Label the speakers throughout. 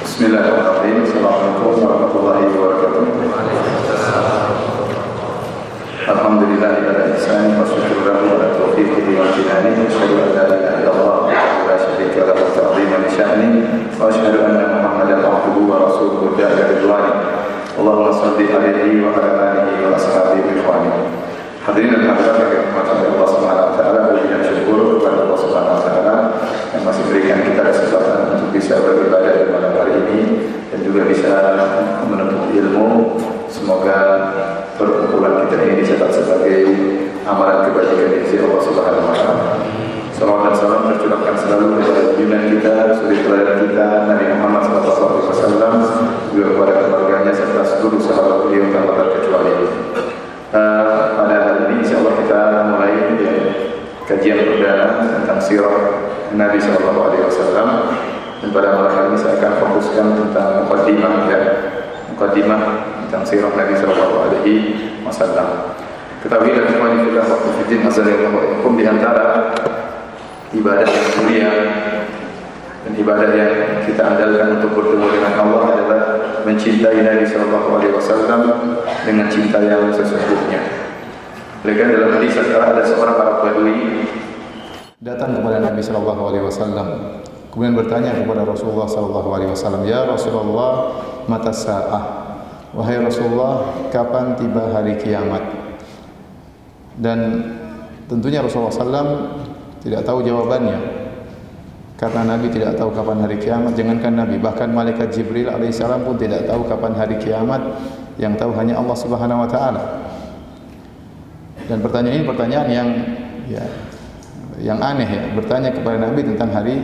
Speaker 1: Bismillahirrahmanirrahim. Assalamualaikum warahmatullahi wabarakatuh. Alhamdulillah ala ihsani wa syukur lahu ala taufiqihi wa amtinani. Asyhadu an la ilaha illallah wa la syarika lahu ta'ziman li sya'ni wa asyhadu anna Muhammadan abduhu wa rasuluhu da'a ridwani. Allahumma shalli alaihi wa ala alihi wa ashabihi wa ikhwani. Hadirin dan hadirat yang dirahmati Allah Subhanahu wa taala, puji syukur kepada Allah Subhanahu wa taala yang masih berikan kita kesempatan untuk bisa beribadah di malam hari ini dan juga bisa menuntut ilmu. Semoga perkumpulan kita ini dicatat sebagai amalan kebajikan di sisi Allah Subhanahu wa taala. Salawat dan salam tercurahkan selalu kepada junjungan kita, suri teladan kita Nabi Muhammad sallallahu alaihi wasallam, juga kepada keluarganya serta seluruh sahabat beliau tanpa terkecuali. Pada hari ini insyaallah kita mulai kajian perdana tentang sirah Nabi sallallahu alaihi wasallam, dan pada malam hari ini saya akan fokuskan tentang muqaddimah tentang sirah Nabi sallallahu alaihi wasallam. Ketahui dan semua kita waktu fitin azalillahu di antara ibadah yang mulia dan ibadah yang kita andalkan untuk bertemu dengan Allah adalah mencintai Nabi sallallahu alaihi wasallam dengan cinta yang sesungguhnya. Oleh karena dalam hadis ada seorang Arab Badui datang kepada Nabi sallallahu alaihi wasallam, kemudian bertanya kepada Rasulullah sallallahu alaihi wasallam, "Ya Rasulullah, mata sa'ah?" Wahai Rasulullah, kapan tiba hari kiamat? Dan tentunya Rasulullah SAW tidak tahu jawabannya, karena Nabi tidak tahu kapan hari kiamat. Jangankan Nabi, bahkan malaikat Jibril alaihissalam pun tidak tahu kapan hari kiamat. Yang tahu hanya Allah Subhanahu wa taala. Dan pertanyaan ini pertanyaan yang aneh ya, bertanya kepada Nabi tentang hari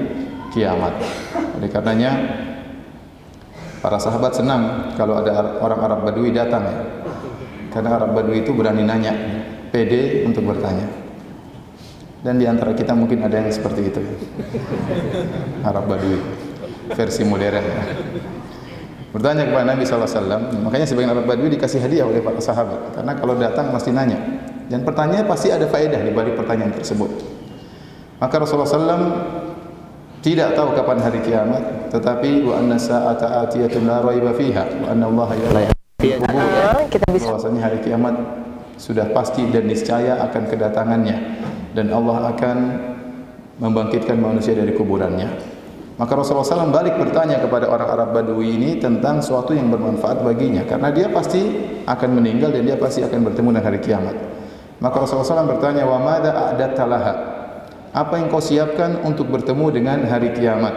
Speaker 1: kiamat. Oleh karenanya para sahabat senang kalau ada orang Arab Badui datang ya. Karena Arab Badui itu berani nanya, pede untuk bertanya. Dan di antara kita mungkin ada yang seperti itu. Arab Badui versi modern. Bertanya kepada Nabi SAW. Makanya sebagian Arab Badui dikasih hadiah oleh para sahabat, karena kalau datang mesti nanya. Dan pertanyaan pasti ada faedah di balik pertanyaan tersebut. Maka Rasulullah SAW tidak tahu kapan hari kiamat, tetapi wa anna sa'ata atiyatun la raiba fiha wa anna Allah la yaqul. Bahwasanya hari kiamat sudah pasti dan niscaya akan kedatangannya, dan Allah akan membangkitkan manusia dari kuburannya. Maka Rasulullah SAW balik bertanya kepada orang Arab Badui ini tentang sesuatu yang bermanfaat baginya, karena dia pasti akan meninggal dan dia pasti akan bertemu dengan hari kiamat. Maka Rasulullah SAW bertanya, wa madza a'datta laha? Apa yang kau siapkan untuk bertemu dengan hari kiamat?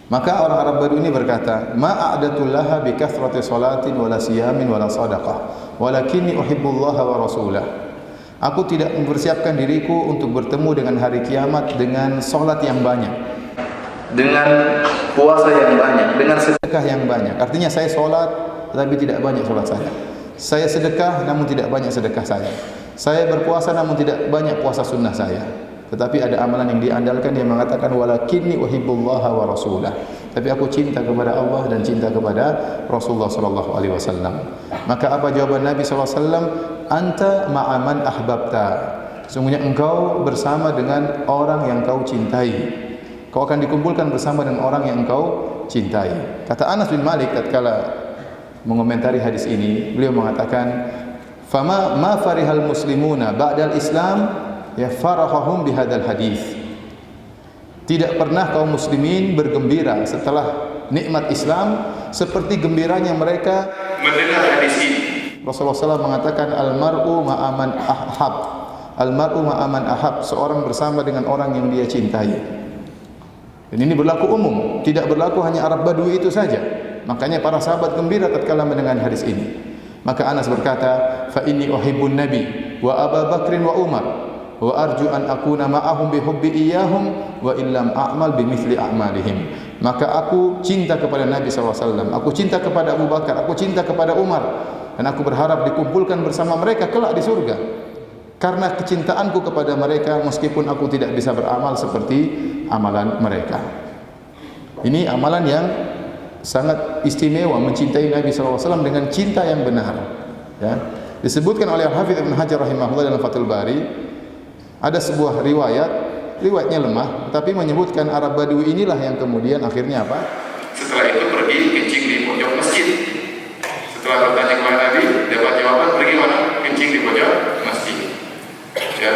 Speaker 1: Maka orang Arab Badui ini berkata, ma a'datul laha bi kathrati salatin wala siyamin wala sadaqah, walakinni uhibbullaha wa rasulah. Aku tidak mempersiapkan diriku untuk bertemu dengan hari kiamat dengan salat yang banyak, dengan puasa yang banyak, dengan sedekah yang banyak. Artinya saya salat tetapi tidak banyak salat saya. Saya sedekah namun tidak banyak sedekah saya. Saya berpuasa namun tidak banyak puasa sunnah saya. Tetapi ada amalan yang diandalkan yang mengatakan walakinni uhibbullaha wa rasulah. Tapi aku cinta kepada Allah dan cinta kepada Rasulullah sallallahu alaihi wasallam. Maka apa jawaban Nabi sallallahu alaihi wasallam? Anta ma'aman ahbabta. Sesungguhnya engkau bersama dengan orang yang kau cintai. Kau akan dikumpulkan bersama dengan orang yang engkau cintai. Kata Anas bin Malik tatkala mengomentari hadis ini, beliau mengatakan, "Fama ma farihal muslimuna ba'dal Islam ya farahahum bihadzal hadis." Tidak pernah kaum muslimin bergembira setelah nikmat Islam seperti gembiranya mereka mendengar hadis ini. Rasulullah SAW mengatakan, "Al-mar'u ma'aman ahab." Al-mar'u ma'aman ahab, seorang bersama dengan orang yang dia cintai. Dan ini berlaku umum, tidak berlaku hanya Arab Badui itu saja. Makanya para sahabat gembira tatkala mendengar hadis ini. Maka Anas berkata, "Fa inni uhibbun nabi wa Abu Bakrin wa Umar wa arju an akuna ma'ahum bi hubbi iyyahum wa illam a'mal bi mithli a'malihim." Maka aku cinta kepada Nabi SAW, aku cinta kepada Abu Bakar, aku cinta kepada Umar, dan aku berharap dikumpulkan bersama mereka kelak di surga. Karena kecintaanku kepada mereka, meskipun aku tidak bisa beramal seperti amalan mereka. Ini amalan yang sangat istimewa, mencintai Nabi SAW dengan cinta yang benar. Ya. Disebutkan oleh Al-Hafidz Ibn Hajar rahimahullah dalam Fathul Bari, ada sebuah riwayatnya lemah, tapi menyebutkan Arab Badui inilah yang kemudian akhirnya apa? Setelah itu pergi kencing di pojok masjid. Setelah bertanya kepada Nabi, dapat jawaban pergi mana? Kencing di pojok masjid. Ya,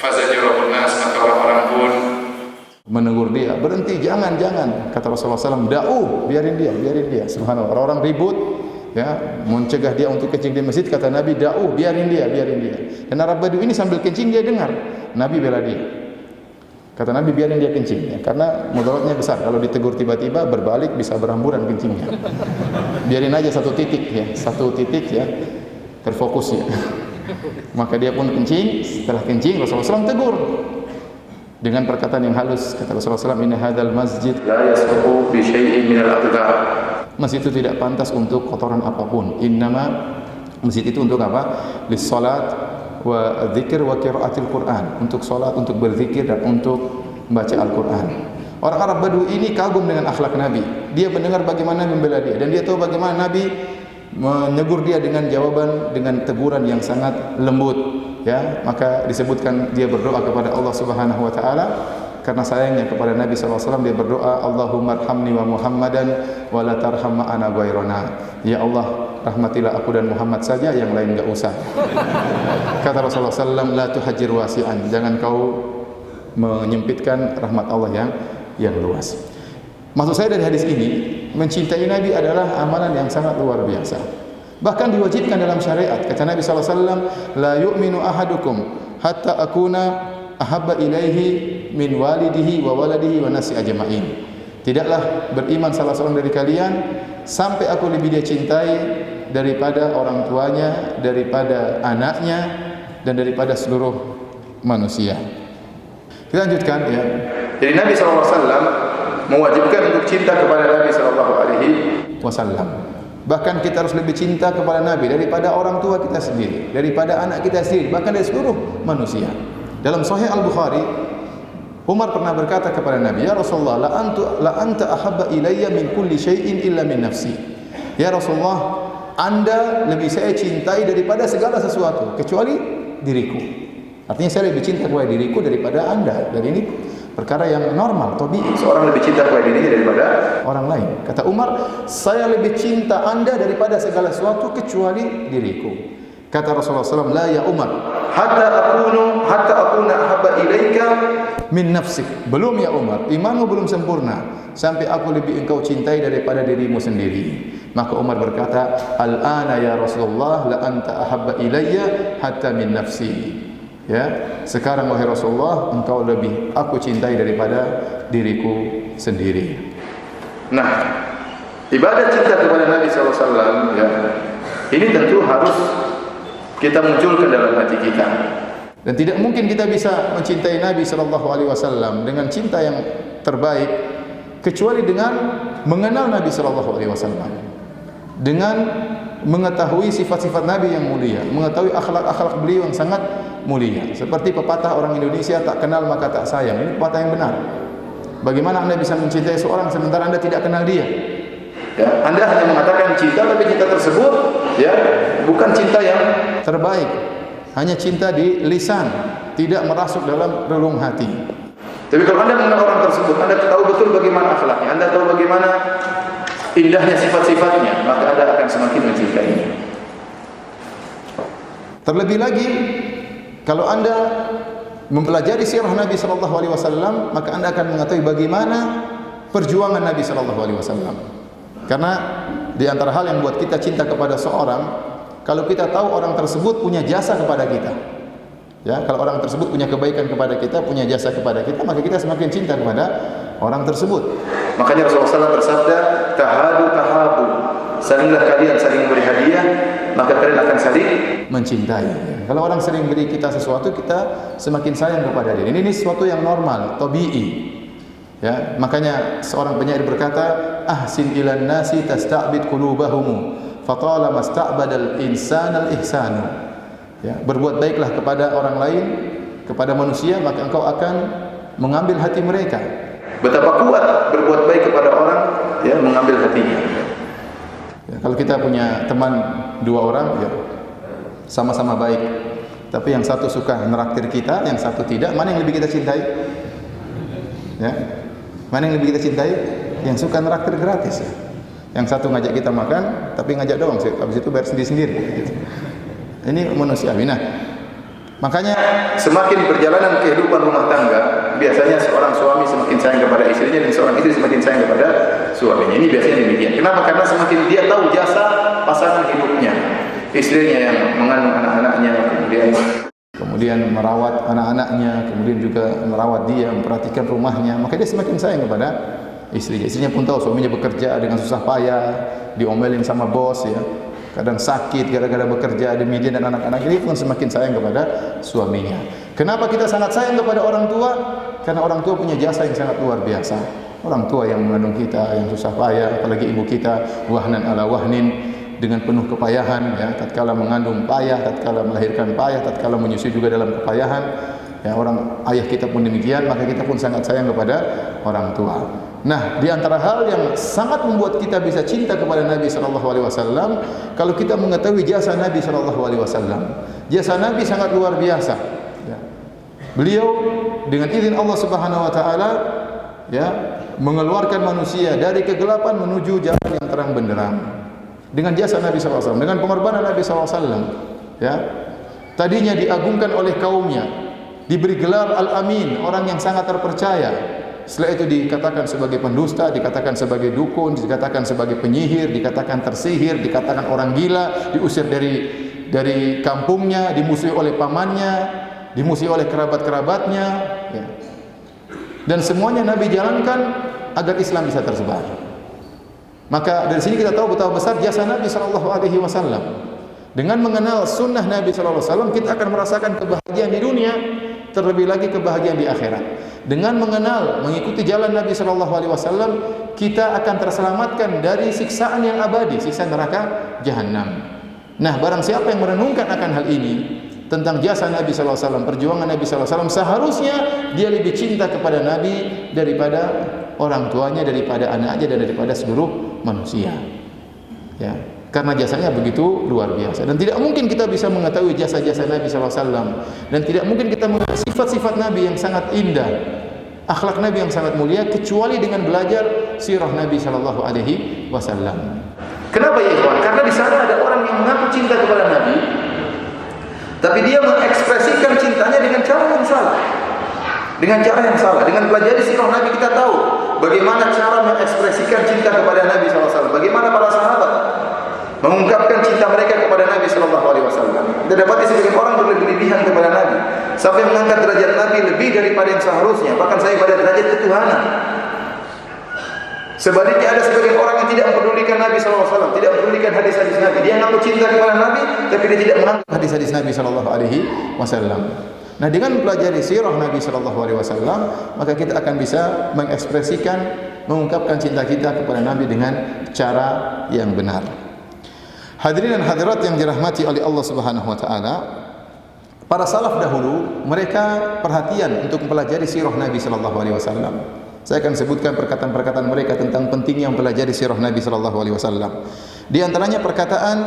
Speaker 1: fazajarul nas, maka orang-orang pun menegur dia, berhenti, jangan. Kata Rasulullah SAW, biarin dia. Subhanallah, orang-orang ribut, ya, mencegah dia untuk kencing di masjid. Kata Nabi, biarin dia. Dan Arab Badui ini sambil kencing dia dengar, Nabi bela dia. Kata Nabi, biarin dia kencing, ya, karena mudaratnya besar. Kalau ditegur tiba-tiba berbalik bisa berhamburan kencingnya. Biarin aja satu titik ya, terfokus ya. Maka dia pun kencing. Setelah kencing, Rasulullah SAW tegur dengan perkataan yang halus. Kata Rasulullah SAW, inna hadzal masjid la yasqutu bi syai'in min al-aqdar. Masjid itu tidak pantas untuk kotoran apapun. Innama, masjid itu untuk apa? Lis-salat wa dzikir wa qiraatil Quran, untuk salat, untuk berzikir dan untuk membaca Al-Quran. Orang Arab Badui ini kagum dengan akhlak Nabi. Dia mendengar bagaimana membela dia, dan dia tahu bagaimana Nabi menegur dia dengan jawaban, dengan teguran yang sangat lembut, ya. Maka disebutkan dia berdoa kepada Allah Subhanahu wa taala karena sayangnya kepada Nabi sallallahu alaihi wasallam. Dia berdoa, Allahumma arhamni wa Muhammadan wa la tarham ma'ana ghairana. Ya Allah, rahmatilah aku dan Muhammad saja, yang lain enggak usah. Kata Rasulullah SAW, la tuhajjir wasi'an, jangan kau menyempitkan rahmat Allah yang luas. Maksud saya dari hadis ini, mencintai Nabi adalah amalan yang sangat luar biasa. Bahkan diwajibkan dalam syariat. Kata Nabi SAW, la yu'minu ahadukum hatta akuna ahabba ilaihi min walidihi wa waladihi wa nasi ajma'in. Tidaklah beriman salah seorang dari kalian sampai aku lebih dia cintai daripada orang tuanya, daripada anaknya, dan daripada seluruh manusia. Kita lanjutkan, ya. Jadi Nabi SAW mewajibkan untuk cinta kepada Nabi SAW. Bahkan kita harus lebih cinta kepada Nabi daripada orang tua kita sendiri, daripada anak kita sendiri, bahkan dari seluruh manusia. Dalam Sahih Al-Bukhari, Umar pernah berkata kepada Nabi, ya Rasulullah, la anta ahabba ilayya min kulli syai'in illa min nafsi. Ya Rasulullah, Anda lebih saya cintai daripada segala sesuatu kecuali diriku. Artinya saya lebih cinta kepada diriku daripada Anda. Dan ini perkara yang normal, tabii. Seorang lebih cinta kepada dirinya daripada orang lain. Kata Umar, saya lebih cinta Anda daripada segala sesuatu kecuali diriku. Kata Rasulullah SAW, la ya Umar, hatta akuna ahabba ilaika min nafsik. Belum ya Umar, imanmu belum sempurna sampai aku lebih engkau cintai daripada dirimu sendiri. Maka Umar berkata, al-ana ya Rasulullah la anta ahabba ilayya hatta min nafsi. Ya, sekarang wahai Rasulullah, engkau lebih aku cintai daripada diriku sendiri. Nah, ibadah cinta kepada Nabi SAW, ya, ini tentu harus kita munculkan dalam hati kita. Dan tidak mungkin kita bisa mencintai Nabi SAW dengan cinta yang terbaik kecuali dengan mengenal Nabi SAW, dengan mengetahui sifat-sifat Nabi yang mulia, mengetahui akhlak-akhlak beliau yang sangat mulia. Seperti pepatah orang Indonesia, tak kenal maka tak sayang. Ini pepatah yang benar. Bagaimana Anda bisa mencintai seorang sementara Anda tidak kenal dia? Ya, Anda hanya mengatakan cinta, tapi cinta tersebut, ya, bukan cinta yang terbaik. Hanya cinta di lisan, tidak merasuk dalam relung hati. Tapi kalau Anda mengenal orang tersebut, Anda tahu betul bagaimana akhlaknya, Anda tahu bagaimana indahnya sifat-sifatnya, maka Anda akan semakin mencintainya. Terlebih lagi, kalau Anda mempelajari sirah Nabi SAW, maka Anda akan mengetahui bagaimana perjuangan Nabi SAW. Karena di antara hal yang buat kita cinta kepada seorang, kalau kita tahu orang tersebut punya jasa kepada kita, ya, kalau orang tersebut punya kebaikan kepada kita, punya jasa kepada kita, maka kita semakin cinta kepada orang tersebut. Makanya Rasulullah SAW bersabda, tahabu, salinglah kalian saling memberi hadiah, maka kalian akan saling mencintai. Kalau orang sering beri kita sesuatu, kita semakin sayang kepada dia. Ini sesuatu yang normal, tabii. Ya, makanya seorang penyair berkata, ahsin ilan nasi tasta'bid qulubahum, fatala masta'badal insanal ihsanu. Ya, berbuat baiklah kepada orang lain, kepada manusia, maka engkau akan mengambil hati mereka. Betapa kuat berbuat baik kepada orang, ya, mengambil hatinya. Ya, kalau kita punya teman 2 orang, ya, sama-sama baik, tapi yang satu suka neraktir kita, yang satu tidak, mana yang lebih kita cintai? Ya, mana yang lebih kita cintai? yang suka neraktir gratis ya. Yang satu ngajak kita makan, tapi ngajak doang, habis itu bayar sendiri-sendiri. Gitu. Ini manusiawi. Nah, makanya semakin perjalanan kehidupan rumah tangga, biasanya seorang suami semakin sayang kepada istrinya dan seorang istri semakin sayang kepada suaminya. Ini biasanya demikian. Kenapa? Karena semakin dia tahu jasa pasangan hidupnya, istrinya yang mengandung anak-anaknya, kemudian merawat anak-anaknya, kemudian juga merawat dia, memperhatikan rumahnya, maka dia semakin sayang kepada istrinya. Istrinya pun tahu suaminya bekerja dengan susah payah, diomelin sama bos ya. Kadang sakit gara-gara bekerja demi dia dan anak-anak, ini pun semakin sayang kepada suaminya. Kenapa kita sangat sayang kepada orang tua? Karena orang tua punya jasa yang sangat luar biasa. Orang tua yang mengandung kita, yang susah payah, apalagi ibu kita, wahnan ala wahnin, dengan penuh kepayahan ya, tatkala mengandung payah, tatkala melahirkan payah, tatkala menyusui juga dalam kepayahan. Ya, orang ayah kita pun demikian, maka kita pun sangat sayang kepada orang tua. Nah, di antara hal yang sangat membuat kita bisa cinta kepada Nabi sallallahu alaihi wasallam, kalau kita mengetahui jasa Nabi sallallahu alaihi wasallam. Jasa Nabi sangat luar biasa. Ya. Beliau dengan izin Allah Subhanahu wa taala ya, mengeluarkan manusia dari kegelapan menuju jalan yang terang benderang. Dengan jasa Nabi sallallahu alaihi wasallam, dengan pengorbanan Nabi sallallahu alaihi wasallam, ya. Tadinya diagungkan oleh kaumnya, diberi gelar Al-Amin, orang yang sangat terpercaya. Setelah itu dikatakan sebagai pendusta, dikatakan sebagai dukun, dikatakan sebagai penyihir, dikatakan tersihir, dikatakan orang gila, diusir dari kampungnya, dimusuhi oleh pamannya, dimusuhi oleh kerabat-kerabatnya, ya. Dan semuanya Nabi jalankan agar Islam bisa tersebar. Maka dari sini kita tahu betapa besar jasa Nabi sallallahu alaihi wasallam. Dengan mengenal sunnah Nabi sallallahu alaihi wasallam, kita akan merasakan kebahagiaan di dunia, terlebih lagi kebahagiaan di akhirat. Dengan mengenal, mengikuti jalan Nabi sallallahu alaihi wasallam, kita akan terselamatkan dari siksaan yang abadi, siksa neraka jahanam. Nah, barang siapa yang merenungkan akan hal ini, tentang jasa Nabi sallallahu alaihi wasallam, perjuangan Nabi sallallahu alaihi wasallam, seharusnya dia lebih cinta kepada Nabi daripada orang tuanya, daripada anaknya, dan daripada seluruh manusia. Ya, karena jasanya begitu luar biasa, dan tidak mungkin kita bisa mengetahui jasa-jasa Nabi sallallahu alaihi wasallam, dan tidak mungkin kita mengetahui sifat-sifat Nabi yang sangat indah, akhlak Nabi yang sangat mulia, kecuali dengan belajar sirah Nabi sallallahu alaihi wasallam. Kenapa ya ikhwan? Karena di sana ada orang yang mengaku cinta kepada Nabi, tapi dia mengekspresikan cintanya dengan cara yang salah. Dengan cara yang salah. Dengan pelajari sirah Nabi kita tahu bagaimana cara mengekspresikan cinta kepada Nabi SAW. Bagaimana para sahabat mengungkapkan cinta mereka kepada Nabi SAW. Kita dapati sebagian orang berlebihan kepada Nabi, sampai mengangkat derajat Nabi lebih daripada yang seharusnya, bahkan saya pada derajat ketuhanan. Sebaliknya ada sebagian orang yang tidak mempedulikan Nabi SAW, tidak mempedulikan hadis-hadis Nabi. Dia mengaku cinta kepada Nabi, tapi dia tidak mengangkat hadis-hadis Nabi SAW. Nah, dengan mempelajari sirah Nabi SAW, maka kita akan bisa mengekspresikan, mengungkapkan cinta kita kepada Nabi dengan cara yang benar. Hadirin dan hadirat yang dirahmati oleh Allah Subhanahu wa taala, para salaf dahulu mereka perhatian untuk mempelajari sirah Nabi SAW. Saya akan sebutkan perkataan-perkataan mereka tentang pentingnya mempelajari sirah Nabi SAW. Di antaranya perkataan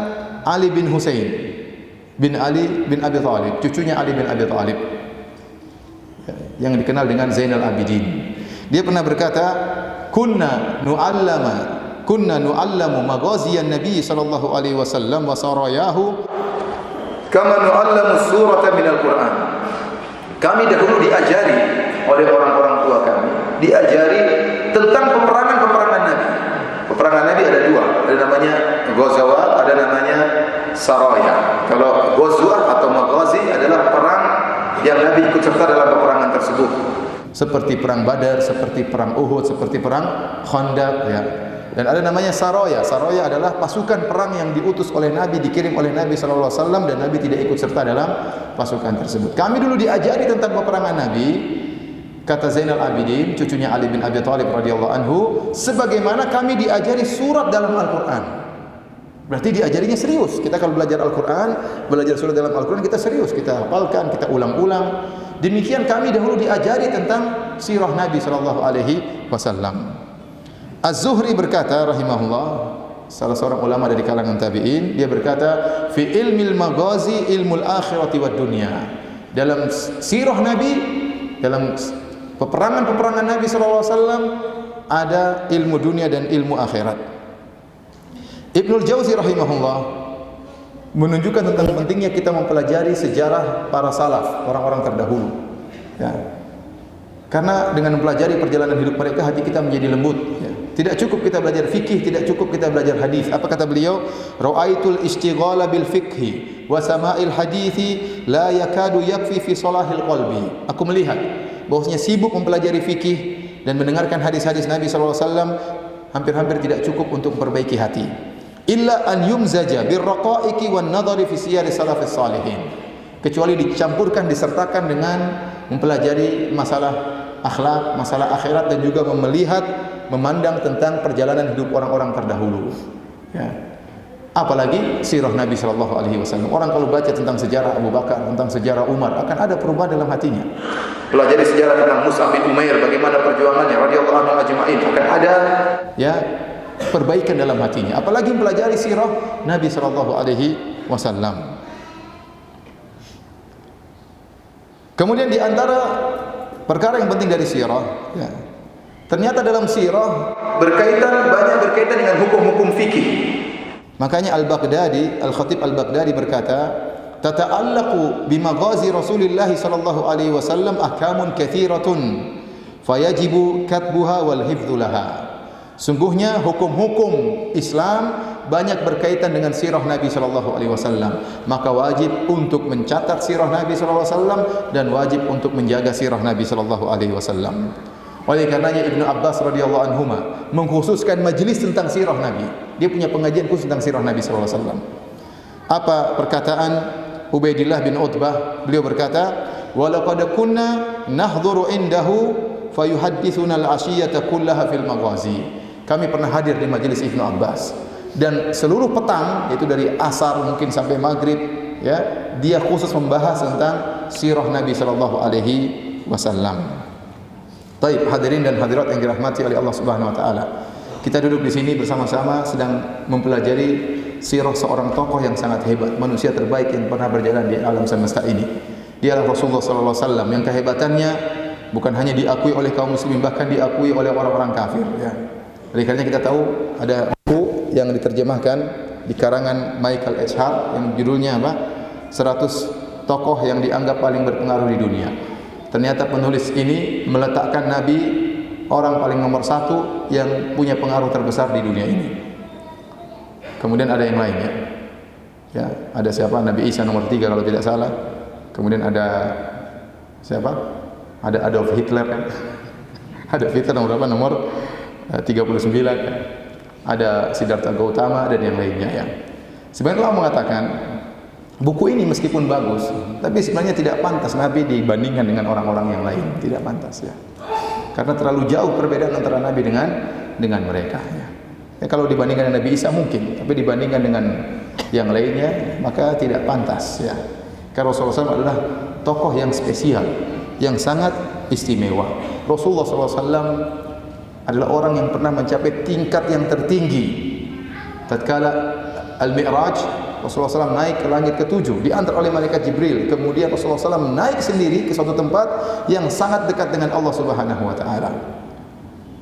Speaker 1: Ali bin Husain bin Ali bin Abi Thalib, cucunya Ali bin Abi Thalib, yang dikenal dengan Zainal Abidin. Dia pernah berkata, kunna nu'allamu maghaziyan Nabi sallallahu alaihi wasallam wa sarayahu kama nu'allamu surata minal Qur'an. Kami dahulu diajari oleh orang-orang tua kami, diajari tentang peperangan-peperangan Nabi. Peperangan Nabi ada dua, ada namanya ghazawat, ada namanya saraya. Kalau ghazwah atau maghazi adalah perang yang Nabi ikut serta dalam peperangan tersebut, seperti perang Badar, seperti perang Uhud, seperti perang Khandaq, ya. Dan ada namanya saraya. Saraya adalah pasukan perang yang diutus oleh Nabi, dikirim oleh Nabi sallallahu alaihi wasallam, dan Nabi tidak ikut serta dalam pasukan tersebut. Kami dulu diajari tentang peperangan Nabi, kata Zainal Abidin, cucunya Ali bin Abi Thalib radhiyallahu anhu, sebagaimana kami diajari surat dalam Al-Qur'an. Berarti diajarinya serius. Kita kalau belajar Al-Qur'an, belajar surat dalam Al-Qur'an, kita serius, kita hafalkan, kita ulang-ulang. Demikian kami dahulu diajari tentang sirah Nabi sallallahu alaihi wasallam. Az-Zuhri berkata rahimahullah, salah seorang ulama dari kalangan tabi'in, dia berkata, fi ilmil maghazi ilmul akhirati wad dunya. Dalam sirah Nabi, dalam peperangan-peperangan Nabi sallallahu alaihi wasallam, ada ilmu dunia dan ilmu akhirat. Ibnul Jauzi rahimahullah menunjukkan tentang pentingnya kita mempelajari sejarah para salaf, orang-orang terdahulu. Ya. Karena dengan mempelajari perjalanan hidup mereka, hati kita menjadi lembut. Ya. Tidak cukup kita belajar fikih, tidak cukup kita belajar hadis. Apa kata beliau? Ra'aitul istighala bil fikhi wa sama'il hadithi la yakadu yakfi fi salahil qalbi. Aku melihat bahwasanya sibuk mempelajari fikih dan mendengarkan hadis-hadis Nabi sallallahu alaihi wasallam hampir-hampir tidak cukup untuk memperbaiki hati. Illa an yumzaja bir raqaiqi wan nadhari fi siyar salafis salihin. Kecuali dicampurkan, disertakan dengan mempelajari masalah akhlak, masalah akhirat, dan juga melihat, memandang tentang perjalanan hidup orang-orang terdahulu. Ya. Apalagi sirah Nabi sallallahu alaihi wasallam. Orang kalau baca tentang sejarah Abu Bakar, tentang sejarah Umar, akan ada perubahan dalam hatinya. Pelajari sejarah tentang Mus'ab bin Umair, bagaimana perjuangannya radhiyallahu anhu ajma'in, akan ada ya perbaikan dalam hatinya. Apalagi mempelajari sirah Nabi sallallahu alaihi wasallam. Kemudian di antara perkara yang penting dari sirah, ya, ternyata dalam sirah banyak berkaitan dengan hukum-hukum fikih. Makanya Al-Baghdadi, Al-Khatib Al-Baghdadi berkata, "Tata'allaqu bimaghazi Rasulillah sallallahu alaihi wasallam ahkamun katsiratun, fayajibu katbuha wal hifdzu laha." Sungguhnya hukum-hukum Islam banyak berkaitan dengan sirah Nabi sallallahu alaihi wasallam, maka wajib untuk mencatat sirah Nabi sallallahu alaihi wasallam dan wajib untuk menjaga sirah Nabi sallallahu alaihi wasallam. Oleh karenanya Ibnu Abbas radhiyallahu anhuma mengkhususkan majelis tentang sirah Nabi. Dia punya pengajian khusus tentang sirah Nabi sallallahu alaihi wasallam. Apa perkataan Ubaidillah bin Utbah? Beliau berkata, "Wa laqad kunna nahdhuru indahu fayuhaddithuna al-ashiyata kullaha fil maghazi." Kami pernah hadir di majelis Ibnu Abbas dan seluruh petang, yaitu dari asar mungkin sampai maghrib, ya, dia khusus membahas tentang sirah Nabi sallallahu alaihi wasallam. Baik, hadirin dan hadirat yang dirahmati oleh Allah Subhanahu wa taala. Kita duduk di sini bersama-sama sedang mempelajari sirah seorang tokoh yang sangat hebat, manusia terbaik yang pernah berjalan di alam semesta ini. Dialah Rasulullah sallallahu alaihi wasallam yang kehebatannya bukan hanya diakui oleh kaum muslimin, bahkan diakui oleh orang-orang kafir, ya. Oleh karena kita tahu ada buku yang diterjemahkan di karangan Michael H. Hart yang judulnya apa? 100 tokoh yang dianggap paling berpengaruh di dunia. Ternyata penulis ini meletakkan Nabi orang paling nomor 1 yang punya pengaruh terbesar di dunia ini. Kemudian ada yang lainnya. Ya, ada siapa? Nabi Isa nomor 3 kalau tidak salah. Kemudian ada siapa? Ada Adolf Hitler kan? Adolf Hitler nomor berapa? Nomor 39 kan? Ada Siddhartha Gautama dan yang lainnya, ya. Sebenarnya Allah mengatakan buku ini meskipun bagus, tapi sebenarnya tidak pantas Nabi dibandingkan dengan orang-orang yang lain, tidak pantas, ya. Karena terlalu jauh perbedaan antara Nabi dengan mereka, ya. Ya, kalau dibandingkan dengan Nabi Isa mungkin, tapi dibandingkan dengan yang lainnya maka tidak pantas, ya. Karena Rasulullah SAW adalah tokoh yang spesial, yang sangat istimewa. Rasulullah SAW adalah orang yang pernah mencapai tingkat yang tertinggi. Tatkala Al-Mi'raj, Rasulullah SAW naik ke langit ke-7, diantar oleh malaikat Jibril. Kemudian Rasulullah SAW naik sendiri ke suatu tempat yang sangat dekat dengan Allah Subhanahu wa taala.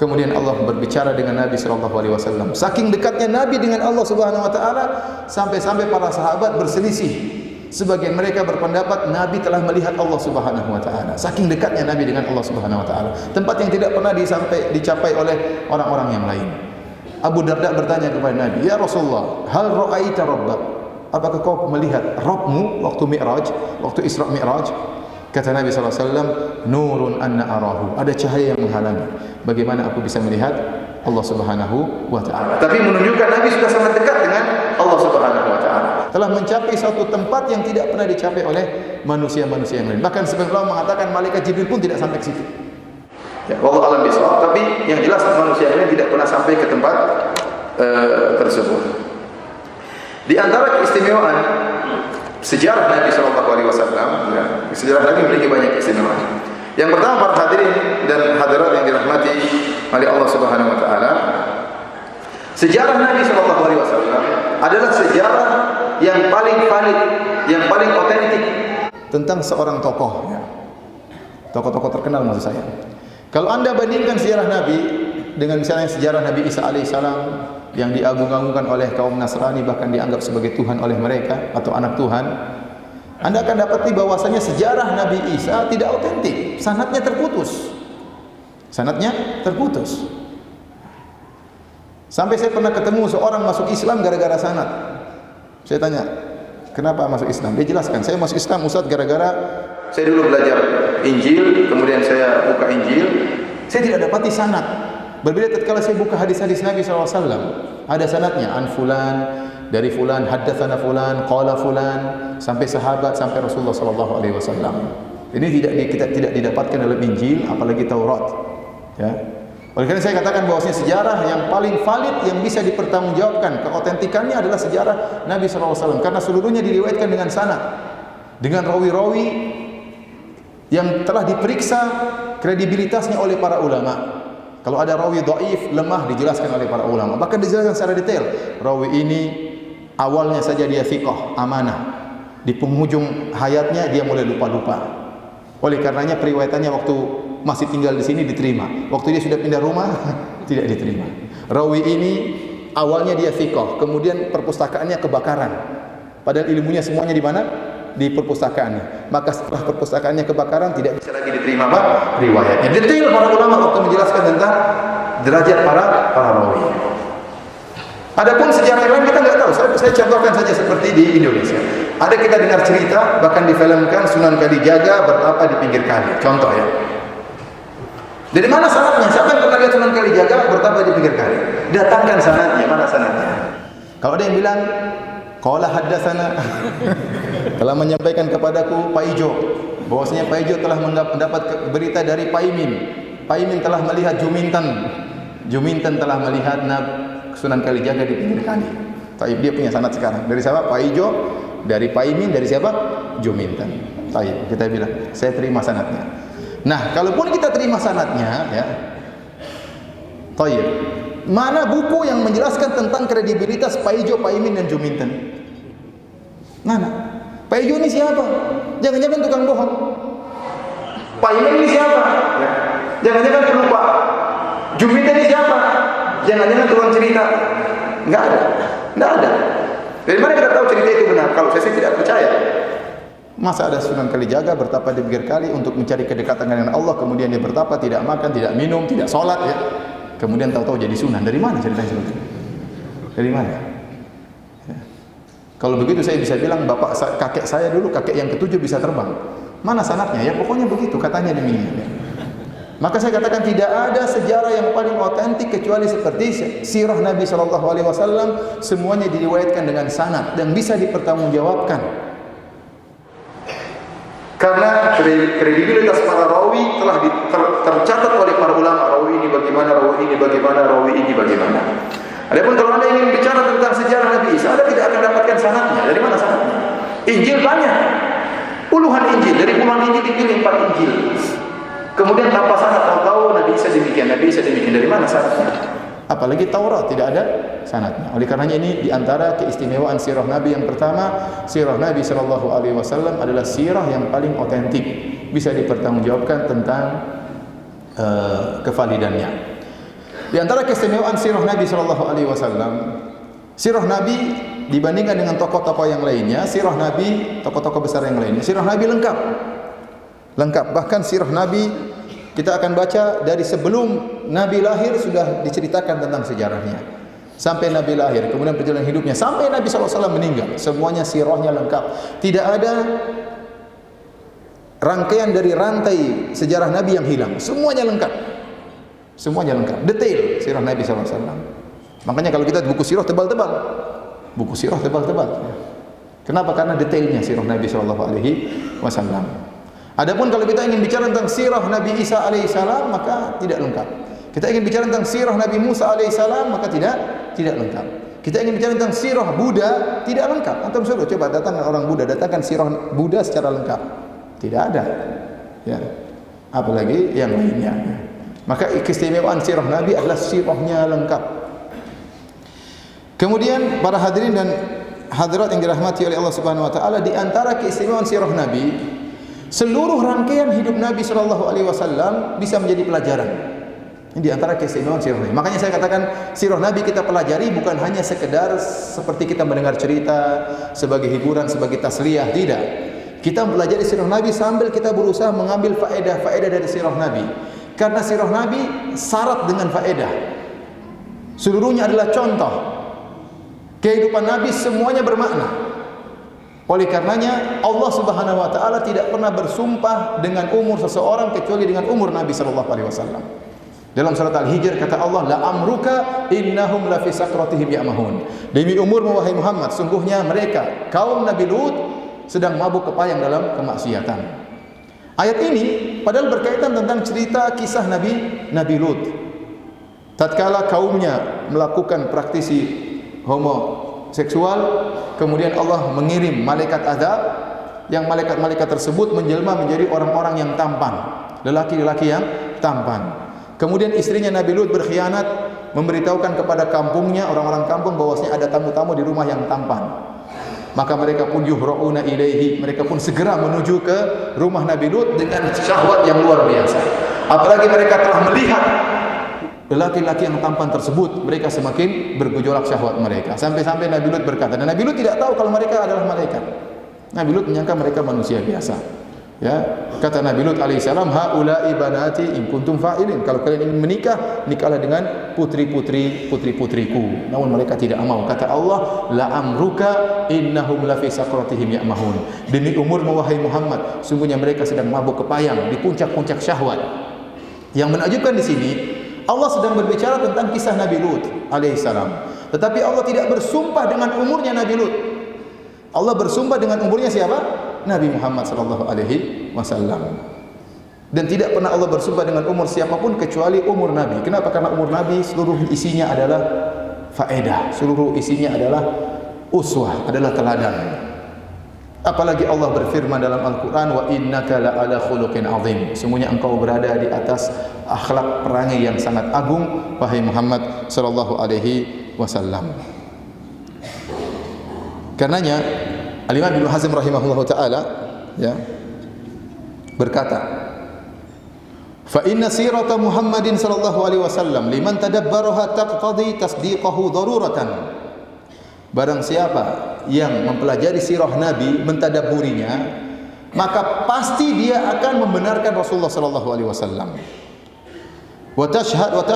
Speaker 1: Kemudian Allah berbicara dengan Nabi sallallahu alaihi wasallam. Saking dekatnya Nabi dengan Allah Subhanahu wa taala, sampai-sampai para sahabat berselisih. Sebagian mereka berpendapat Nabi telah melihat Allah Subhanahu wa taala. Saking dekatnya Nabi dengan Allah Subhanahu wa taala, tempat yang tidak pernah dicapai oleh orang-orang yang lain. Abu Darda bertanya kepada Nabi, "Ya Rasulullah, hal ra'aita rabbak?" Apakah kau melihat Rabbmu waktu Mi'raj, waktu Isra Mi'raj? Kata Nabi sallallahu alaihi wasallam, "Nurun anna arahu." Ada cahaya yang menghalangi. Bagaimana aku bisa melihat Allah Subhanahu wa taala? Tapi menunjukkan Nabi sudah sangat dekat dengan Allah Subhanahu wa taala. Telah mencapai suatu tempat yang tidak pernah dicapai oleh manusia-manusia yang lain. Bahkan sebagian ulama mengatakan malaikat Jibril pun tidak sampai ke situ. Ya, wallahu a'lam bishawab, tapi yang jelas manusia ini tidak pernah sampai ke tempat tersebut. Di antara keistimewaan sejarah Nabi sallallahu alaihi wasallam, ya, sejarah Nabi memiliki banyak keistimewaan. Yang pertama, para hadirin dan hadirat yang dirahmati oleh Allah Subhanahu wa taala, sejarah Nabi sallallahu alaihi wasallam adalah sejarah yang paling valid, yang paling otentik tentang seorang tokoh, ya. Tokoh-tokoh terkenal maksud saya. Kalau Anda bandingkan sejarah Nabi dengan misalnya sejarah Nabi Isa alaihissalam yang diagung-agungkan oleh kaum Nasrani, bahkan dianggap sebagai Tuhan oleh mereka atau anak Tuhan, Anda akan dapati bahwasanya sejarah Nabi Isa tidak otentik, sanadnya terputus. Sanadnya terputus. Sampai saya pernah ketemu seorang masuk Islam gara-gara sanad. Saya tanya, kenapa masuk Islam? Dia jelaskan, saya masuk Islam Ustaz gara-gara saya dulu belajar Injil, kemudian saya buka Injil, saya tidak dapati sanad. Berbeda tatkala saya buka hadis-hadis Nabi SAW, ada sanadnya, an fulan, dari fulan, haddatsana fulan, qala fulan, sampai sahabat, sampai Rasulullah SAW. Ini tidak didapatkan dalam Injil, apalagi Taurat. Ya. Oleh karena saya katakan bahwasanya sejarah yang paling valid yang bisa dipertanggungjawabkan keotentikannya adalah sejarah Nabi SAW, karena seluruhnya diriwayatkan dengan sanad, dengan rawi-rawi yang telah diperiksa kredibilitasnya oleh para ulama. Kalau ada rawi dhaif, lemah, dijelaskan oleh para ulama, bahkan dijelaskan secara detail. Rawi ini awalnya saja dia thiqah, amanah, di penghujung hayatnya dia mulai lupa-lupa. Oleh karenanya periwayatannya waktu masih tinggal di sini diterima, waktu dia sudah pindah rumah tidak diterima. Rawi ini awalnya dia thiqah, kemudian perpustakaannya kebakaran, padahal ilmunya semuanya di mana? Di perpustakaannya. Maka setelah perpustakaannya kebakaran, tidak bisa lagi diterima apa? Riwayatnya. Detail para ulama waktu menjelaskan tentang derajat para rawi. Adapun sejarah yang lain kita nggak tahu. Saya contohkan saja seperti di Indonesia. Ada kita dengar cerita, bahkan difilmkan, Sunan Kalijaga bertapa di pinggir kali. Contoh ya. Dari mana sanadnya? Siapa yang pernah lihat Sunan Kalijaga bertapa di pinggir kali? Datangkan sanadnya. Mana sanadnya? Kalau ada yang bilang, qala haddatsana, telah menyampaikan kepadaku Pak Ijo, bahwasanya Pak Ijo telah mendapat berita dari Pak Imin. Pak Imin telah melihat Juminten. Juminten telah melihat Sunan Kalijaga di pinggir kali. Taib, dia punya sanad sekarang. Dari siapa? Pak Ijo, dari Pak Imin, dari siapa? Juminten. Taib, kita bilang, saya terima sanadnya. Nah, kalaupun kita terima sanadnya, ya, taib, mana buku yang menjelaskan tentang kredibilitas Pak Ijo, Pak Imin dan Juminten? Mana? Pak Ijo ini siapa? Jangan-jangan tukang bohong. Pak Imin ini siapa? Ya. Jangan-jangan pelupa. Juminten ini siapa? Jangan-jangan tukang cerita. Enggak ada. Enggak ada. Dari mana kita tahu cerita itu benar? Kalau saya tidak percaya. Masa ada Sunan Kalijaga bertapa di pinggir kali untuk mencari kedekatan dengan Allah, kemudian dia bertapa, tidak makan, tidak minum, tidak sholat, ya. Kemudian tahu-tahu jadi sunan. Dari mana ceritanya seperti itu? Dari mana? Ya. Kalau begitu saya bisa bilang kakek saya dulu, kakek yang ketujuh bisa terbang. Mana sanadnya? Ya pokoknya begitu, katanya demikian. Ya. Maka saya katakan tidak ada sejarah yang paling otentik kecuali seperti sirah Nabi SAW. Semuanya diriwayatkan dengan sanad dan bisa dipertanggungjawabkan. Karena kredibilitas para rawi telah tercatat oleh para ulama. Rawi ini bagaimana, rawi ini bagaimana, rawi ini bagaimana. Adapun kalau Anda ingin bicara tentang sejarah Nabi Isa, Anda tidak akan dapatkan sanadnya. Dari mana sanadnya? Injil banyak, puluhan Injil. Dari puluhan Injil dipilih 4 Injil. Kemudian tanpa sanad, tahu Nabi Isa demikian, Nabi Isa demikian. Dari mana sanadnya? Apalagi Taurat tidak ada sanadnya. Oleh karenanya ini diantara keistimewaan sirah Nabi yang pertama, sirah Nabi SAW adalah sirah yang paling otentik, bisa dipertanggungjawabkan tentang kevalidannya. Di antara keistimewaan sirah Nabi SAW, sirah Nabi dibandingkan dengan tokoh-tokoh yang lainnya, sirah Nabi, tokoh-tokoh besar yang lainnya, sirah Nabi lengkap. Bahkan sirah Nabi kita akan baca dari sebelum Nabi lahir sudah diceritakan tentang sejarahnya. Sampai Nabi lahir, kemudian perjalanan hidupnya, sampai Nabi SAW meninggal. Semuanya sirahnya lengkap. Tidak ada rangkaian dari rantai sejarah Nabi yang hilang. Semuanya lengkap. Semuanya lengkap. Detail sirah Nabi SAW. Makanya kalau kita buku sirah tebal-tebal. Buku sirah tebal-tebal. Kenapa? Karena detailnya sirah Nabi SAW. Adapun kalau kita ingin bicara tentang sirah Nabi Isa alaihissalam, maka tidak lengkap. Kita ingin bicara tentang sirah Nabi Musa alaihissalam, maka tidak lengkap. Kita ingin bicara tentang sirah Buddha, tidak lengkap. Antum suruh coba datangkan orang Buddha, datangkan sirah Buddha secara lengkap. Tidak ada. Ya. Apalagi yang lainnya. Maka keistimewaan sirah Nabi adalah sirahnya lengkap. Kemudian para hadirin dan hadirat yang dirahmati oleh Allah Subhanahu wa taala, di antara keistimewaan sirah Nabi, seluruh rangkaian hidup Nabi SAW bisa menjadi pelajaran. Ini di antara keistimewaan sirah Nabi. Makanya saya katakan sirah Nabi kita pelajari bukan hanya sekedar seperti kita mendengar cerita sebagai hiburan, sebagai tasliyah, tidak. Kita mempelajari sirah Nabi sambil kita berusaha mengambil faedah-faedah dari sirah Nabi. Karena sirah Nabi syarat dengan faedah. Seluruhnya adalah contoh. Kehidupan Nabi semuanya bermakna. Oleh karenanya Allah Subhanahu wa taala tidak pernah bersumpah dengan umur seseorang kecuali dengan umur Nabi sallallahu alaihi wasallam. Dalam surat Al-Hijr kata Allah, la amruka innahum la fi sakratihim ya'mahun. Demi umurmu wahai Muhammad, sungguhnya mereka kaum Nabi Lut sedang mabuk kepayang dalam kemaksiatan. Ayat ini padahal berkaitan tentang cerita kisah Nabi Lut. Tatkala kaumnya melakukan praktisi homoseksual, kemudian Allah mengirim malaikat azab, yang malaikat-malaikat tersebut menjelma menjadi orang-orang yang tampan, lelaki-lelaki yang tampan. Kemudian istrinya Nabi Lut berkhianat, memberitahukan kepada kampungnya, orang-orang kampung bahwasanya ada tamu-tamu di rumah yang tampan. Maka mereka pun yuhra'una ilaihi, mereka pun segera menuju ke rumah Nabi Lut dengan syahwat yang luar biasa. Apalagi mereka telah melihat lelaki-lelaki yang tampan tersebut, mereka semakin bergejolak syahwat mereka. Sampai-sampai Nabi Lut berkata, dan Nabi Lut tidak tahu kalau mereka adalah malaikat. Nabi Lut menyangka mereka manusia biasa. Ya, kata Nabi Lut alaihissalam, haula'i banati in kuntum fa'ilin. Kalau kalian ingin menikah, nikahlah dengan putri-putriku. Namun mereka tidak mau. Kata Allah, la amruka innahum la fi sakratihim ya'mahun. Demi umurmu wahai Muhammad, sungguhnya mereka sedang mabuk kepayang di puncak-puncak syahwat. Yang menakjubkan di sini, Allah sedang berbicara tentang kisah Nabi Lut alaihissalam. Tetapi Allah tidak bersumpah dengan umurnya Nabi Lut. Allah bersumpah dengan umurnya siapa? Nabi Muhammad sallallahu alaihi wasallam. Dan tidak pernah Allah bersumpah dengan umur siapapun kecuali umur Nabi. Kenapa? Karena umur Nabi seluruh isinya adalah faedah, seluruh isinya adalah uswah, adalah teladan. Apalagi Allah berfirman dalam Al-Qur'an, wa innaka la'ala khuluqin azim. Semuanya engkau berada di atas akhlak perangai yang sangat agung wahai Muhammad sallallahu alaihi wasallam. Karenanya Al-Imam Ibnu Hazm rahimahullahu taala ya berkata, fa inna sirata Muhammadin sallallahu alaihi wasallam liman tadabbaraha taqtadi tasdiqahu daruratan. Barang siapa yang mempelajari sirah Nabi, mentadabburinya, maka pasti dia akan membenarkan Rasulullah sallallahu alaihi wasallam. Wa tashhada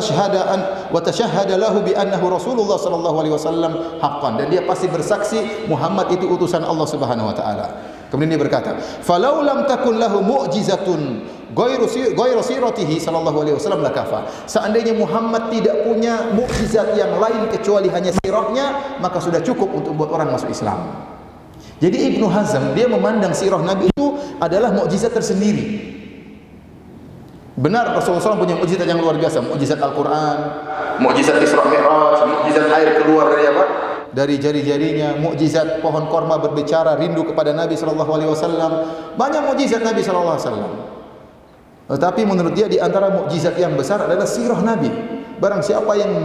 Speaker 1: lahu bi annahu Rasulullah sallallahu alaihi wasallam haqqan, dan dia pasti bersaksi Muhammad itu utusan Allah Subhanahu wa taala. Kemudian dia berkata, falau lam takun lahu mu'jizatun ghairu siratihi sallallahu alaihi wasallam lakafa. Seandainya Muhammad tidak punya mukjizat yang lain kecuali hanya sirahnya, maka sudah cukup untuk buat orang masuk Islam. Jadi Ibnu Hazm dia memandang sirah Nabi itu adalah mukjizat tersendiri. Benar Rasulullah SAW punya mukjizat yang luar biasa, mukjizat Al-Quran, mukjizat Isra Mi'raj, mukjizat air keluar dari apa? Dari jari-jarinya, mukjizat pohon korma berbicara, rindu kepada Nabi sallallahu alaihi wasallam. Banyak mukjizat Nabi sallallahu alaihi wasallam. Tetapi menurut dia di antara mukjizat yang besar adalah sirah Nabi. Barang siapa yang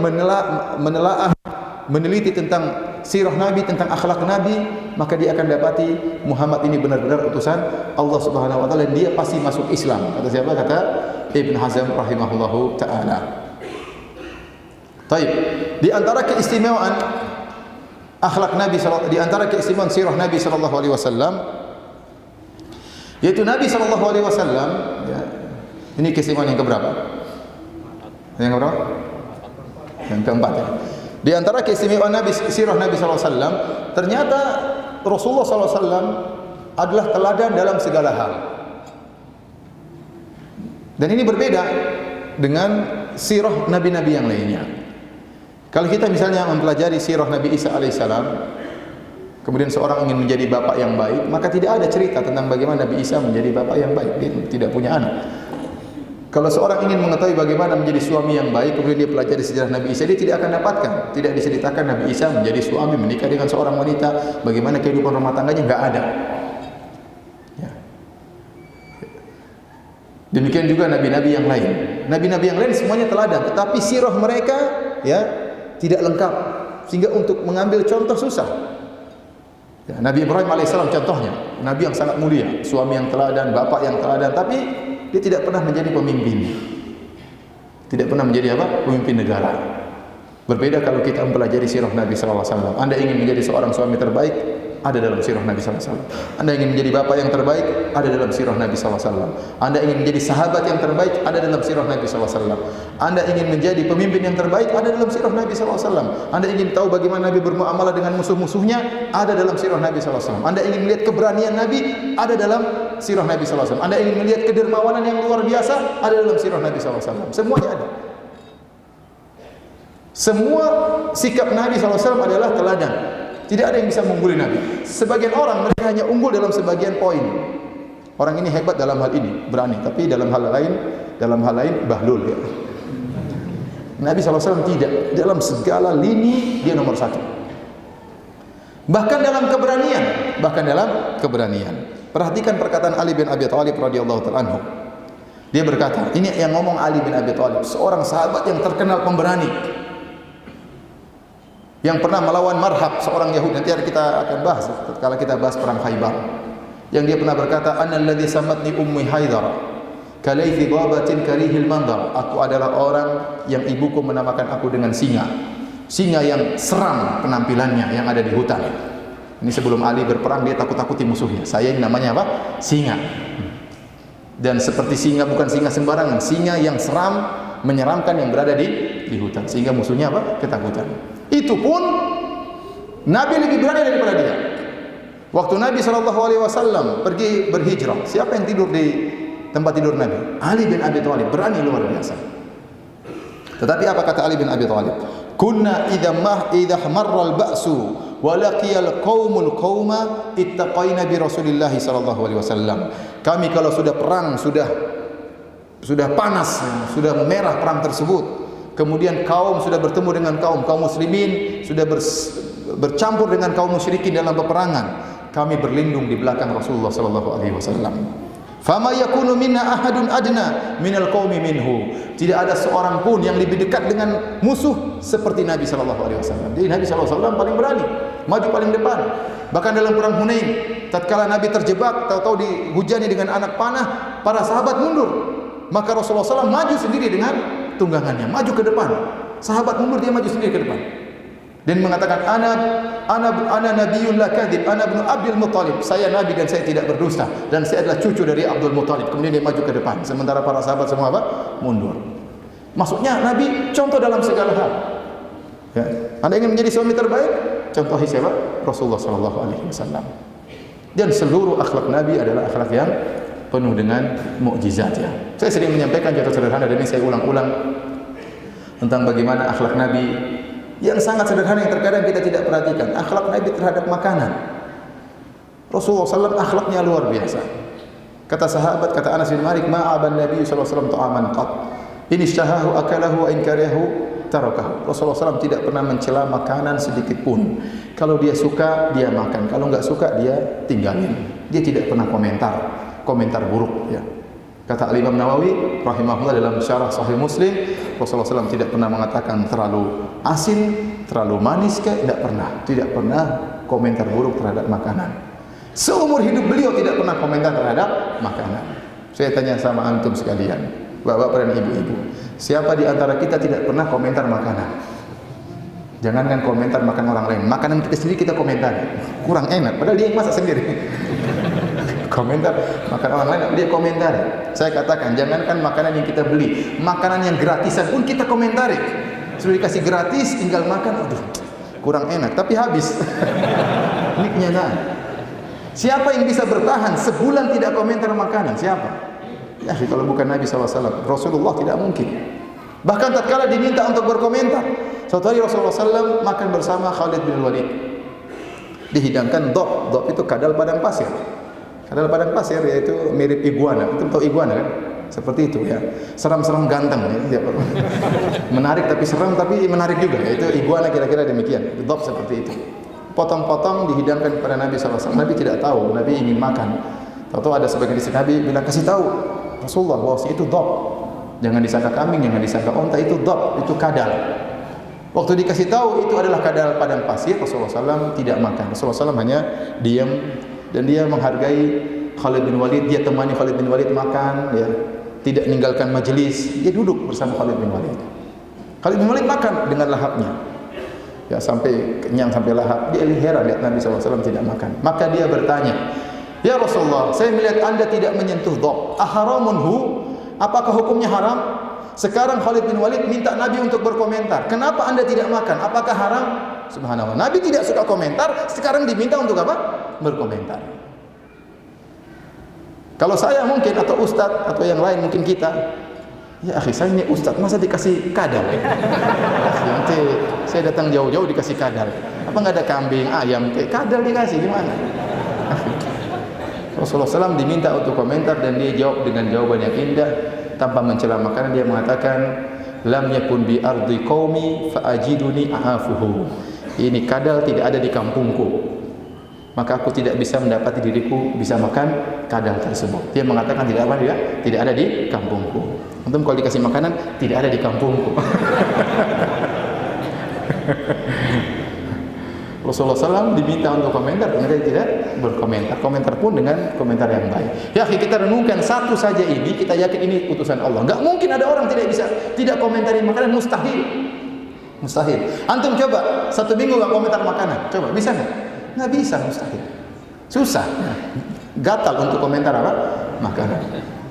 Speaker 1: meneliti tentang sirah Nabi, tentang akhlak Nabi, maka dia akan dapati Muhammad ini benar-benar utusan Allah Subhanahu wa taala, dan dia pasti masuk Islam. Kata siapa? Kata Ibn Hazm rahimahullahu taala. Baik, di antara keistimewaan akhlak Nabi, di antara keistimewaan sirah Nabi sallallahu alaihi wasallam, yaitu Nabi sallallahu alaihi wasallam ya, ini keistimewaan yang keberapa? Yang keberapa? Yang keempat ya. Di antara keistimewaan Nabi, sirah Nabi sallallahu alaihi wasallam, ternyata Rasulullah sallallahu alaihi wasallam adalah teladan dalam segala hal. Dan ini berbeda dengan sirah nabi-nabi yang lainnya. Kalau kita misalnya mempelajari sirah Nabi Isa alaihissalam, kemudian seorang ingin menjadi bapak yang baik, maka tidak ada cerita tentang bagaimana Nabi Isa menjadi bapak yang baik. Dia tidak punya anak. Kalau seorang ingin mengetahui bagaimana menjadi suami yang baik, kemudian dia pelajari sejarah Nabi Isa, dia tidak akan dapatkan. Tidak diceritakan Nabi Isa menjadi suami, menikah dengan seorang wanita, bagaimana kehidupan rumah tangganya, enggak ada. Ya. Demikian juga nabi-nabi yang lain. Nabi-nabi yang lain semuanya teladan, tetapi sirah mereka ya tidak lengkap, sehingga untuk mengambil contoh susah. Ya, Nabi Ibrahim alaihissalam contohnya, nabi yang sangat mulia, suami yang teladan, bapak yang teladan, tapi dia tidak pernah menjadi pemimpin. Tidak pernah menjadi apa? Pemimpin negara. Berbeda kalau kita mempelajari sirah Nabi sallallahu alaihi wasallam. Anda ingin menjadi seorang suami terbaik, ada dalam sirah Nabi sallallahu alaihi wasallam. Anda ingin menjadi bapak yang terbaik, ada dalam sirah Nabi sallallahu alaihi wasallam. Anda ingin menjadi sahabat yang terbaik, ada dalam sirah Nabi sallallahu alaihi wasallam. Anda ingin menjadi pemimpin yang terbaik, ada dalam sirah Nabi sallallahu alaihi wasallam. Anda ingin tahu bagaimana Nabi bermuamalah dengan musuh-musuhnya, ada dalam sirah Nabi sallallahu alaihi wasallam. Anda ingin melihat keberanian Nabi, ada dalam sirah Nabi sallallahu alaihi wasallam. Anda ingin melihat kedermawanan yang luar biasa, ada dalam sirah Nabi sallallahu alaihi wasallam. Semuanya ada. Semua sikap Nabi SAW adalah teladan. Tidak ada yang bisa mengungguli Nabi. Sebagian orang mereka hanya unggul dalam sebagian poin. Orang ini hebat dalam hal ini, berani. Tapi dalam hal lain bahlul. Ya. Nabi SAW tidak. Dalam segala lini dia nomor satu. Bahkan dalam keberanian. Perhatikan perkataan Ali bin Abi Thalib radhiyallahu ta'ala anhu. Dia berkata, ini yang ngomong Ali bin Abi Thalib, seorang sahabat yang terkenal pemberani. Yang pernah melawan Marhab, seorang Yahudi. Nanti kita akan bahas kalau kita bahas perang Khaybar. Yang dia pernah berkata, "Ana alladhi samatni ummi Haidar, kalaythi dhabatin karihil mandar." Aku adalah orang yang ibuku menamakan aku dengan singa. Singa yang seram penampilannya, yang ada di hutan. Ini sebelum Ali berperang dia takut-takuti musuhnya. Saya ini namanya apa? Singa. Dan seperti singa, bukan singa sembarangan, singa yang seram, menyeramkan, yang berada di hutan. Sehingga musuhnya apa? Ketakutan. Itu pun Nabi lebih berani daripada dia. Waktu Nabi SAW pergi berhijrah, siapa yang tidur di tempat tidur Nabi? Ali bin Abi Thalib, berani luar biasa. Tetapi apa kata Ali bin Abi Thalib? Kunna idza marra al-ba'su wa laqiya al-qaumul qauma ittaqaina bi Rasulillah sallallahu alaihi wasallam. Kami kalau sudah perang, sudah panas, sudah merah perang tersebut, kemudian kaum sudah bertemu dengan kaum muslimin, sudah bercampur dengan kaum musyrikin dalam peperangan, kami berlindung di belakang Rasulullah sallallahu alaihi wasallam. Fama yakunu minna ahadun adna minal qaumi minhu. Tidak ada seorang pun yang lebih dekat dengan musuh seperti Nabi sallallahu alaihi wasallam. Jadi Nabi sallallahu alaihi wasallam paling berani, maju paling depan. Bahkan dalam perang Hunain, tatkala Nabi terjebak, tahu-tahu dihujani dengan anak panah, para sahabat mundur. Maka Rasulullah SAW maju sendiri dengan tunggangannya, maju ke depan. Sahabat mundur, dia maju sendiri ke depan. Dan mengatakan, ana nabiyyun la kadhib, ana ibnu Abdul Muthalib. Saya nabi dan saya tidak berdusta, dan saya adalah cucu dari Abdul Muthalib. Kemudian dia maju ke depan, sementara para sahabat semua apa? Mundur. Maksudnya Nabi contoh dalam segala hal. Ya. Anda ingin menjadi suami terbaik? Contohi siapa? Rasulullah sallallahu alaihi wasallam. Dan seluruh akhlak Nabi adalah akhlak yang penuh dengan mukjizat ya. Saya sering menyampaikan contoh sederhana dan ini saya ulang-ulang tentang bagaimana akhlak Nabi yang sangat sederhana yang terkadang kita tidak perhatikan. Akhlak Nabi terhadap makanan. Rasulullah SAW akhlaknya luar biasa. Kata sahabat, kata Anas bin Malik, ma'aban Nabi SAW ta'aman qat. In ishtahahu akalahu wa in karihahu tarakahu. Rasulullah SAW tidak pernah mencela makanan sedikit pun. Kalau dia suka, dia makan. Kalau enggak suka, dia tinggalin. Dia tidak pernah komentar buruk ya. Kata Imam Nawawi rahimahullah dalam syarah Sahih Muslim, Rasulullah SAW tidak pernah mengatakan terlalu asin, terlalu manis, tidak pernah komentar buruk terhadap makanan. Seumur hidup beliau tidak pernah komentar terhadap makanan. Saya tanya sama antum sekalian, bapak-bapak dan ibu-ibu, siapa di antara kita tidak pernah komentar makanan? Jangankan komentar makan orang lain, makanan kita sendiri kita komentar, kurang enak, padahal dia yang masak sendiri. Komentar makan orang lain, dia komentar. Saya katakan, jangankan makanan yang kita beli, makanan yang gratisan pun kita komentari. Sudah dikasih gratis, tinggal makan, aduh, kurang enak, tapi habis. Ini kenyataan. Siapa yang bisa bertahan sebulan tidak komentar makanan? Siapa? Ya, kalau bukan Nabi SAW, Rasulullah tidak mungkin. Bahkan tatkala diminta untuk berkomentar, suatu hari Rasulullah SAW makan bersama Khalid bin Walid. Dihidangkan dhab itu kadal padang pasir. Kadal padang pasir yaitu mirip iguana. Itu tahu iguana kan? Seperti itu ya. Seram-seram ganteng ya. Menarik tapi seram tapi menarik juga. Itu iguana kira-kira demikian. Dhab seperti itu. Potong-potong dihidangkan kepada Nabi SAW. Nabi tidak tahu, Nabi ingin makan. Tahu-tahu ada sebagian istri Nabi bilang, kasih tahu Rasulullah bahwa itu dhab. Jangan disangka kambing, jangan disangka onta, itu dhab, itu kadal. Waktu dikasih tahu itu adalah kadal padang pasir, Rasulullah SAW tidak makan. Rasulullah SAW hanya diam. Dan dia menghargai Khalid bin Walid, dia temani Khalid bin Walid makan ya. tidak meninggalkan majelis, dia duduk bersama Khalid bin Walid. Khalid bin Walid makan dengan lahapnya. Ya, sampai kenyang, sampai lahap. Dia heran lihat Nabi SAW tidak makan. Maka dia bertanya, "Ya Rasulullah, saya melihat Anda tidak menyentuh dhab. Aharamunhu? Apakah hukumnya haram?" Sekarang Khalid bin Walid minta Nabi untuk berkomentar. Kenapa Anda tidak makan? Apakah haram? Subhanallah. Nabi tidak suka komentar, sekarang diminta untuk apa? Berkomentar. Kalau saya mungkin, atau ustaz, atau yang lain mungkin kita, ya akhi, saya ini ustaz, masa dikasih kadal? Nanti saya datang jauh-jauh dikasih kadal. Apa nggak ada kambing, ayam, kayak kadal dikasih, gimana? Rasulullah SAW diminta untuk komentar dan dia jawab dengan jawaban yang indah tanpa mencela makanan. Dia mengatakan, lam yakun bi ardi qaumi fa ajiduni a'afuhu. Ini kadal tidak ada di kampungku, maka aku tidak bisa mendapati diriku bisa makan kadal tersebut. Dia mengatakan tidak ada di kampungku. Antum kalau dikasih makanan tidak ada di kampungku. Rasulullah SAW diminta untuk komentar, kemudian tidak berkomentar. Komentar pun dengan komentar yang baik. Ya, kita renungkan satu saja ini, kita yakin ini utusan Allah. Enggak mungkin ada orang tidak komentari makanan, mustahil. Mustahil. Antum coba satu minggu enggak komentar makanan, coba bisa enggak? Enggak bisa, mustahil. Susah. Gatal untuk komentar apa? Makanan.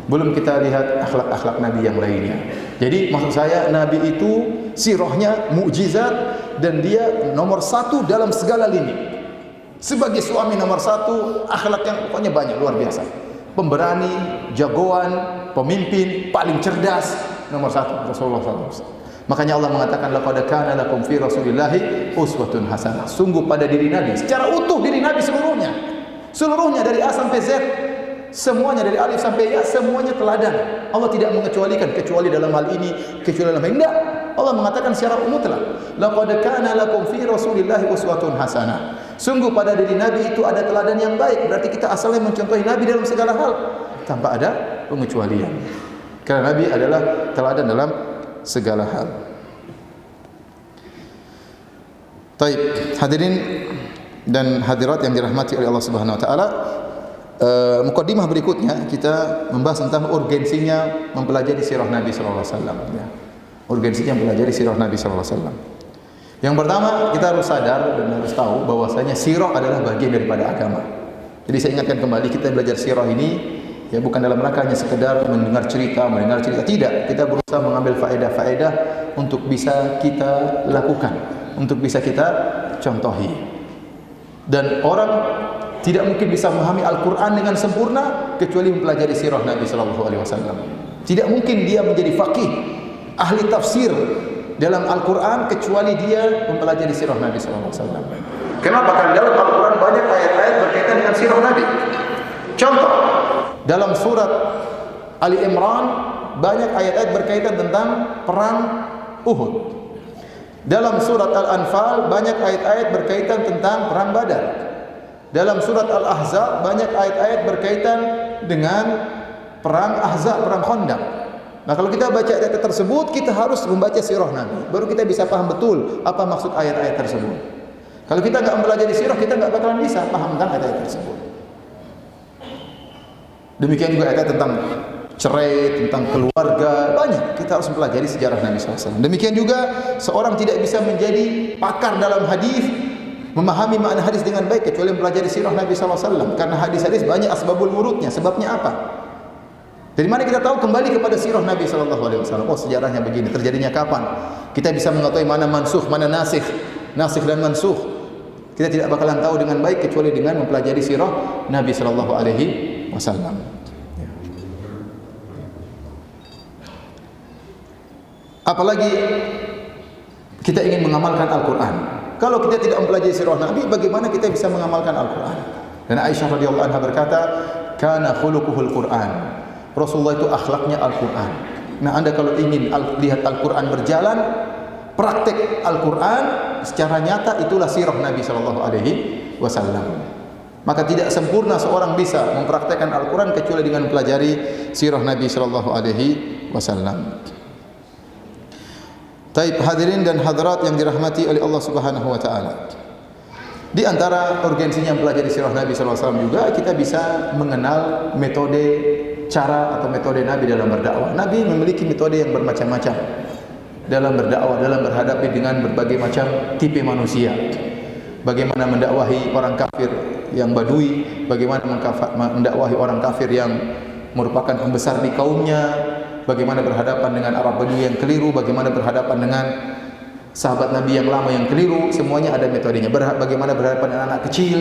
Speaker 1: Belum kita lihat akhlak-akhlak Nabi yang lainnya. Jadi maksud saya, Nabi itu sirahnya mukjizat dan dia nomor satu dalam segala lini. Sebagai suami nomor satu, akhlak yang pokoknya banyak, luar biasa. Pemberani, jagoan, pemimpin, paling cerdas, nomor satu Rasulullah SAW. Makanya Allah mengatakan, laqad kana lakum fi Rasulillahi uswatun hasanah. Sungguh pada diri Nabi, secara utuh diri Nabi seluruhnya. Seluruhnya dari A sampai Z, semuanya dari alif sampai ya, semuanya teladan. Allah tidak mengecualikan kecuali dalam hal ini, kecuali dalam hal ini. Tidak. Allah mengatakan secara umum telah, laqad kana lakum fi Rasulillahi uswatun hasanah. Sungguh pada diri Nabi itu ada teladan yang baik. Berarti kita asalnya mencontohi Nabi dalam segala hal tanpa ada pengecualian. Karena Nabi adalah teladan dalam segala hal. Taib, hadirin dan hadirat yang dirahmati oleh Allah Subhanahu wa taala, mukadimah berikutnya kita membahas tentang urgensinya mempelajari sirah Nabi sallallahu alaihi wasallam ya. Urgensinya mempelajari sirah Nabi sallallahu alaihi wasallam. Yang pertama, kita harus sadar dan harus tahu bahwasanya sirah adalah bagian daripada agama. Jadi saya ingatkan kembali, kita belajar sirah ini ya bukan dalam rangka hanya sekedar mendengar cerita, tidak. Kita berusaha mengambil faedah-faedah untuk bisa kita lakukan, untuk bisa kita contohi. Dan orang tidak mungkin bisa memahami Al-Quran dengan sempurna kecuali mempelajari sirah Nabi sallallahu alaihi wasallam. Tidak mungkin dia menjadi faqih, ahli tafsir dalam Al-Quran kecuali dia mempelajari sirah Nabi sallallahu alaihi wasallam. Kenapa? Karena dalam Al-Quran banyak ayat-ayat berkaitan dengan sirah Nabi. Contoh, dalam surat Ali Imran banyak ayat-ayat berkaitan tentang perang Uhud. Dalam surat Al-Anfal banyak ayat-ayat berkaitan tentang perang Badar. Dalam surat Al-Ahzab banyak ayat-ayat berkaitan dengan perang Ahzab, perang Khandaq. Nah, kalau kita baca ayat-ayat tersebut, kita harus membaca sirah Nabi. Baru kita bisa paham betul apa maksud ayat-ayat tersebut. Kalau kita enggak mempelajari sirah, kita enggak bakalan bisa paham tentang ayat-ayat tersebut. Demikian juga ayat tentang cerai, tentang keluarga, banyak. Kita harus mempelajari sejarah Nabi SAW. Demikian juga seorang tidak bisa menjadi pakar dalam hadis, memahami makna hadis dengan baik kecuali mempelajari sirah Nabi SAW. Karena hadis-hadis banyak asbabul wurudnya. Sebabnya apa? Dari mana kita tahu? Kembali kepada sirah Nabi SAW. Oh, sejarahnya begini, terjadinya kapan? Kita bisa mengetahui mana mansukh, mana nasikh dan mansukh. Kita tidak bakalan tahu dengan baik kecuali dengan mempelajari sirah Nabi SAW. Apalagi kita ingin mengamalkan Al-Quran. Kalau kita tidak mempelajari sirah Nabi, bagaimana kita bisa mengamalkan Al-Quran? Dan Aisyah radhiyallahu anha berkata, "Kana khuluquhul Quran." Rasulullah itu akhlaknya Al-Quran. Nah, Anda kalau ingin lihat Al-Quran berjalan, praktek Al-Quran secara nyata, itulah sirah Nabi sallallahu alaihi wasallam. Maka tidak sempurna seorang bisa mempraktekkan Al-Quran kecuali dengan mempelajari sirah Nabi sallallahu alaihi wasallam. Taib, hadirin dan hadirat yang dirahmati oleh Allah Subhanahu wa taala. Di antara urgensinya mempelajari sirah Nabi sallallahu alaihi wasallam juga kita bisa mengenal metode cara atau metode Nabi dalam berdakwah. Nabi memiliki metode yang bermacam-macam dalam berdakwah, dalam berhadapi dengan berbagai macam tipe manusia. Bagaimana mendakwahi orang kafir yang badui, bagaimana mendakwahi orang kafir yang merupakan pembesar di kaumnya, bagaimana berhadapan dengan Arab badui yang keliru, bagaimana berhadapan dengan sahabat Nabi yang lama yang keliru, semuanya ada metodenya. Bagaimana berhadapan dengan anak kecil,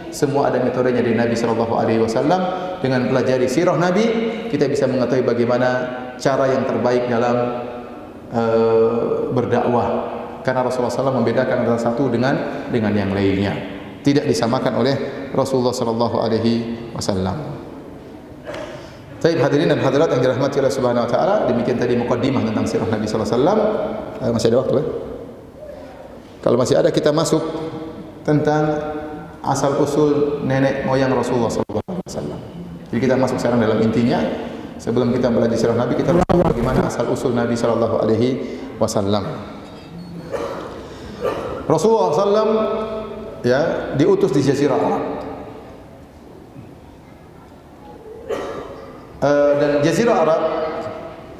Speaker 1: semua ada metodenya dari Nabi sallallahu alaihi wasallam. Dengan pelajari sirah Nabi, kita bisa mengetahui bagaimana cara yang terbaik dalam berdakwah. Karena Rasulullah SAW membedakan antara satu dengan yang lainnya. Tidak disamakan oleh Rasulullah sallallahu alaihi wasallam. Baik hadirin dan hadirat yang dirahmati Allah Subhanahu wa taala, demikian tadi mukaddimah tentang sirah Nabi sallallahu alaihi wasallam. Masih ada waktu ya? Kalau masih ada, kita masuk tentang asal usul nenek moyang Rasulullah sallallahu alaihi wasallam. Jadi kita masuk sekarang dalam intinya. Sebelum kita belajar sirah Nabi, kita tahu bagaimana asal usul Nabi sallallahu alaihi wasallam. Rasulullah SAW ya diutus di Jazirah Arab. Dan Jazirah Arab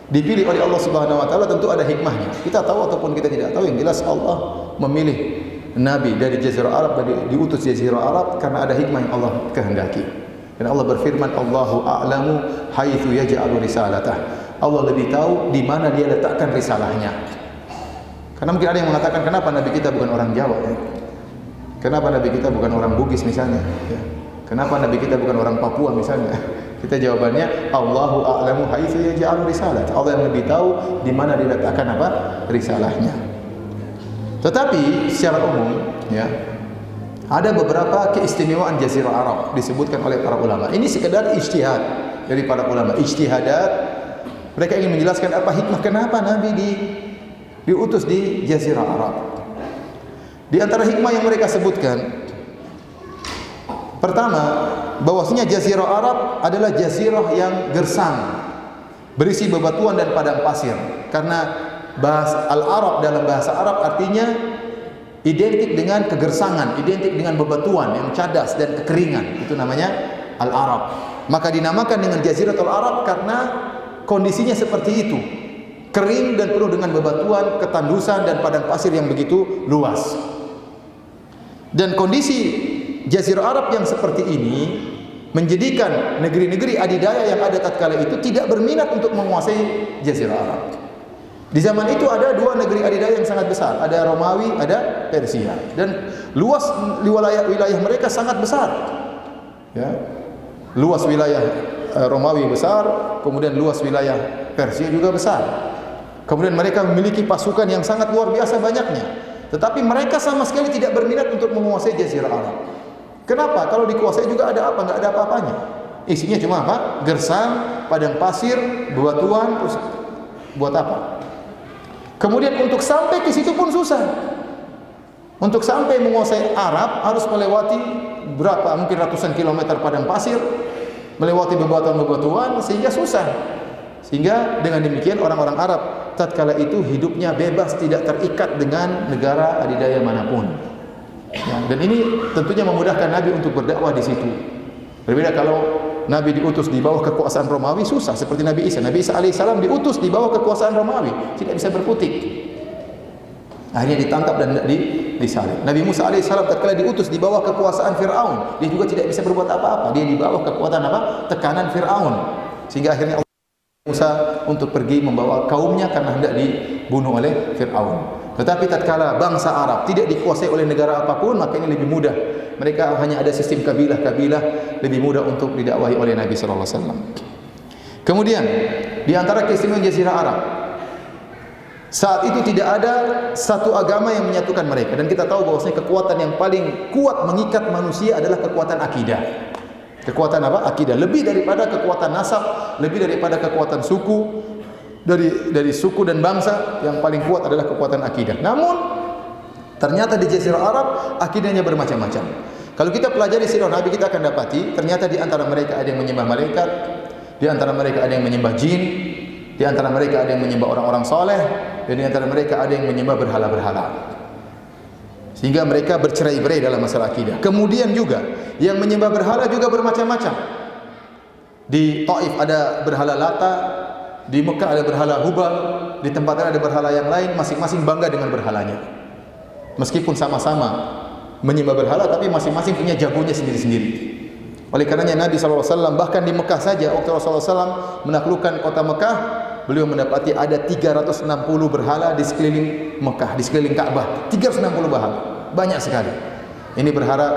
Speaker 1: dipilih oleh Allah Subhanahu wa taala, tentu ada hikmahnya. Kita tahu ataupun kita tidak tahu, yang jelas Allah memilih nabi dari Jazirah Arab, diutus di Jazirah Arab karena ada hikmah yang Allah kehendaki. Dan Allah berfirman, Allahu a'lamu haitsu yaj'alu risalatah. Allah lebih tahu di mana dia letakkan risalahnya. Karena mungkin ada yang mengatakan, kenapa Nabi kita bukan orang Jawa ya? Kenapa Nabi kita bukan orang Bugis misalnya ya? Kenapa Nabi kita bukan orang Papua misalnya? Kita jawabannya, Allahu a'lamu haitsu yaj'alu risalat. Allah yang lebih tahu di mana diletakkan apa? Risalahnya. Tetapi secara umum ya, ada beberapa keistimewaan Jazirah Arab disebutkan oleh para ulama. Ini sekedar ijtihad dari para ulama. Ijtihadat, mereka ingin menjelaskan apa hikmah kenapa Nabi diutus di Jazirah Arab. Di antara hikmah yang mereka sebutkan, pertama, bahwasanya Jazirah Arab adalah jazirah yang gersang, berisi bebatuan dan padang pasir. Karena bahasa Al-Arab dalam bahasa Arab artinya identik dengan kegersangan, identik dengan bebatuan yang cadas dan kekeringan. Itu namanya Al-Arab. Maka dinamakan dengan Jaziratul Arab karena kondisinya seperti itu. Kering dan penuh dengan bebatuan, ketandusan dan padang pasir yang begitu luas. Dan kondisi Jazirah Arab yang seperti ini menjadikan negeri-negeri adidaya yang ada tatkala itu tidak berminat untuk menguasai Jazirah Arab. Di zaman itu ada dua negeri adidaya yang sangat besar, ada Romawi, ada Persia. Dan luas wilayah mereka sangat besar. Ya. Luas wilayah Romawi besar, kemudian luas wilayah Persia juga besar. Kemudian mereka memiliki pasukan yang sangat luar biasa banyaknya. Tetapi mereka sama sekali tidak berminat untuk menguasai Jazirah Arab. Kenapa? Kalau dikuasai juga ada apa? Enggak ada apa-apanya. Isinya cuma apa? Gersang, padang pasir, bebatuan, terus buat apa? Kemudian untuk sampai ke situ pun susah. Untuk sampai menguasai Arab harus melewati berapa? Mungkin ratusan kilometer padang pasir, melewati bebatuan-bebatuan sehingga susah. Sehingga dengan demikian orang-orang Arab tatkala itu hidupnya bebas, tidak terikat dengan negara adidaya manapun. Ya, dan ini tentunya memudahkan Nabi untuk berdakwah di situ. Berbeda kalau Nabi diutus di bawah kekuasaan Romawi, susah. Seperti Nabi Isa. Nabi Isa alaihissalam diutus di bawah kekuasaan Romawi, tidak bisa berkutik. Akhirnya ditangkap dan disalib. Nabi Musa alaihissalam tatkala diutus di bawah kekuasaan Fir'aun, dia juga tidak bisa berbuat apa-apa. Dia di bawah kekuatan apa? Tekanan Fir'aun. Sehingga akhirnya Musa untuk pergi membawa kaumnya karena hendak dibunuh oleh Fir'aun. Tetapi tatkala bangsa Arab tidak dikuasai oleh negara apapun, maka ini lebih mudah. Mereka hanya ada sistem kabilah-kabilah, lebih mudah untuk didakwahi oleh Nabi sallallahu alaihi wasallam. Kemudian di antara keistimewaan Jazirah Arab, saat itu tidak ada satu agama yang menyatukan mereka, dan kita tahu bahwasanya kekuatan yang paling kuat mengikat manusia adalah kekuatan akidah. Kekuatan apa? Akidah. Lebih daripada kekuatan nasab, lebih daripada kekuatan suku, dari suku dan bangsa, yang paling kuat adalah kekuatan akidah. Namun ternyata di Jazirah Arab akidahnya bermacam-macam. Kalau kita pelajari sirah Nabi, kita akan dapati ternyata di antara mereka ada yang menyembah malaikat, di antara mereka ada yang menyembah jin, di antara mereka ada yang menyembah orang-orang soleh, dan di antara mereka ada yang menyembah berhala-berhala. Sehingga mereka bercerai-berai dalam masalah akidah. Kemudian juga yang menyembah berhala juga bermacam-macam. Di Taif ada berhala Lata, di Mekah ada berhala Hubal, di tempat lain ada berhala yang lain, masing-masing bangga dengan berhalanya. Meskipun sama-sama menyembah berhala, tapi masing-masing punya jagonya sendiri-sendiri. Oleh karenanya Nabi SAW bahkan di Mekah saja, waktu Rasulullah SAW menaklukkan kota Mekah, beliau mendapati ada 360 berhala di sekeliling Mekah, di sekeliling Ka'bah. 360 berhala, banyak sekali. Ini berhala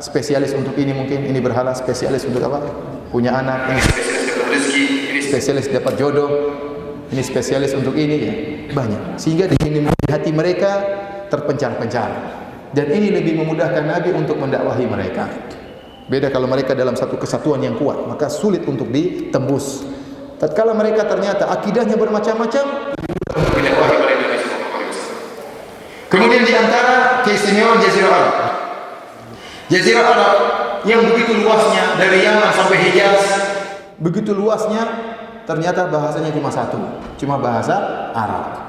Speaker 1: spesialis untuk ini mungkin, ini berhala spesialis untuk apa? Punya anak, ini spesialis dapat rezeki, ini spesialis dapat jodoh, ini spesialis untuk ini, ya banyak. Sehingga di hati mereka terpencar-pencar. Dan ini lebih memudahkan Nabi untuk mendakwahi mereka. Beda kalau mereka dalam satu kesatuan yang kuat, maka sulit untuk ditembus. Tatkala mereka ternyata akidahnya bermacam-macam, lebih mudah untuk didakwahi oleh Nabi SAW. Kemudian di antara keistimewaan Jazirah Arab, Jazirah Arab yang begitu luasnya dari Yaman sampai Hijaz, begitu luasnya, ternyata bahasanya cuma satu, cuma bahasa Arab.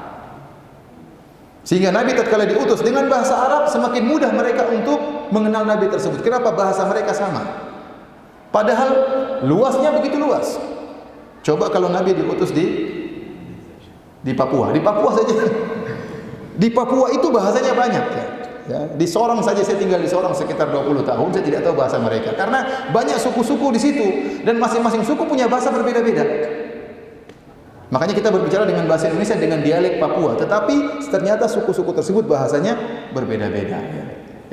Speaker 1: Sehingga Nabi tatkala diutus dengan bahasa Arab, semakin mudah mereka untuk mengenal Nabi tersebut. Kenapa? Bahasa mereka sama. Padahal luasnya begitu luas. Coba kalau Nabi diutus di Papua, di Papua saja. Di Papua itu bahasanya banyak, ya. Ya, di Sorong saja saya tinggal di Sorong sekitar 20 tahun, saya tidak tahu bahasa mereka karena banyak suku-suku di situ dan masing-masing suku punya bahasa berbeda-beda. Makanya kita berbicara dengan bahasa Indonesia dengan dialek Papua, tetapi ternyata suku-suku tersebut bahasanya berbeda-beda. Ya.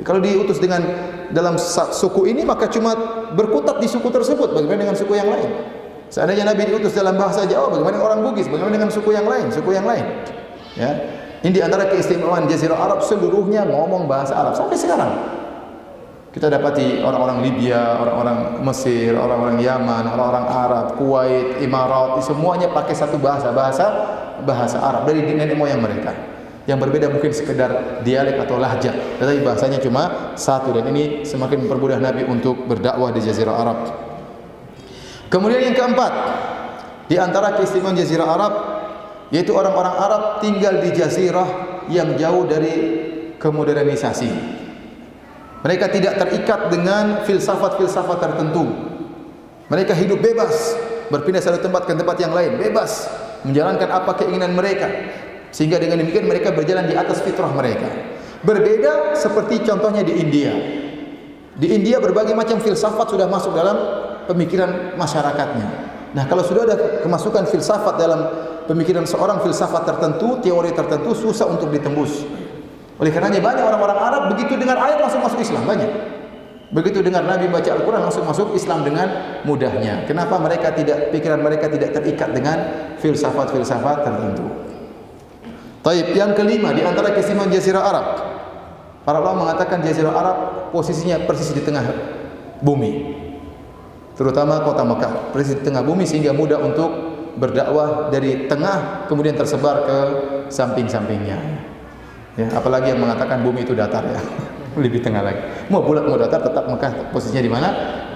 Speaker 1: Kalau diutus dengan dalam suku ini maka cuma berkutat di suku tersebut, bagaimana dengan suku yang lain? Seandainya Nabi diutus dalam bahasa Jawa, bagaimana dengan orang Bugis, bagaimana dengan suku yang lain, Ya. Ini di antara keistimewaan Jazirah Arab, seluruhnya ngomong bahasa Arab sampai sekarang. Kita dapati orang-orang Libya, orang-orang Mesir, orang-orang Yaman, orang-orang Arab, Kuwait, Imarat, semuanya pakai satu bahasa Arab dari nenek moyang mereka. Yang berbeda mungkin sekedar dialek atau lahjah, tetapi bahasanya cuma satu, dan ini semakin mempermudah Nabi untuk berdakwah di Jazirah Arab. Kemudian yang keempat, di antara keistimewaan Jazirah Arab, yaitu orang-orang Arab tinggal di jazirah yang jauh dari kemodernisasi. Mereka tidak terikat dengan filsafat-filsafat tertentu. Mereka hidup bebas, berpindah dari tempat ke tempat yang lain, bebas menjalankan apa keinginan mereka. Sehingga dengan demikian mereka berjalan di atas fitrah mereka. Berbeda seperti contohnya di India. Di India berbagai macam filsafat sudah masuk dalam pemikiran masyarakatnya. Nah, kalau sudah ada kemasukan filsafat dalam pemikiran seorang, filsafat tertentu, teori tertentu, susah untuk ditembus. Oleh karenanya banyak orang-orang Arab begitu dengar ayat langsung masuk Islam, banyak. Begitu dengar Nabi baca Al-Quran langsung masuk Islam dengan mudahnya. Kenapa? Pikiran mereka tidak terikat dengan filsafat-filsafat tertentu. Taib, yang kelima di antara keistimewaan Jazirah Arab, para ulama mengatakan Jazirah Arab posisinya persis di tengah bumi, terutama kota Mekah, persis di tengah bumi sehingga mudah untuk berdakwah dari tengah kemudian tersebar ke samping-sampingnya. Ya, apalagi yang mengatakan bumi itu datar, ya. Lebih tengah lagi. Mau bulat mau datar tetap Mekah posisinya di mana?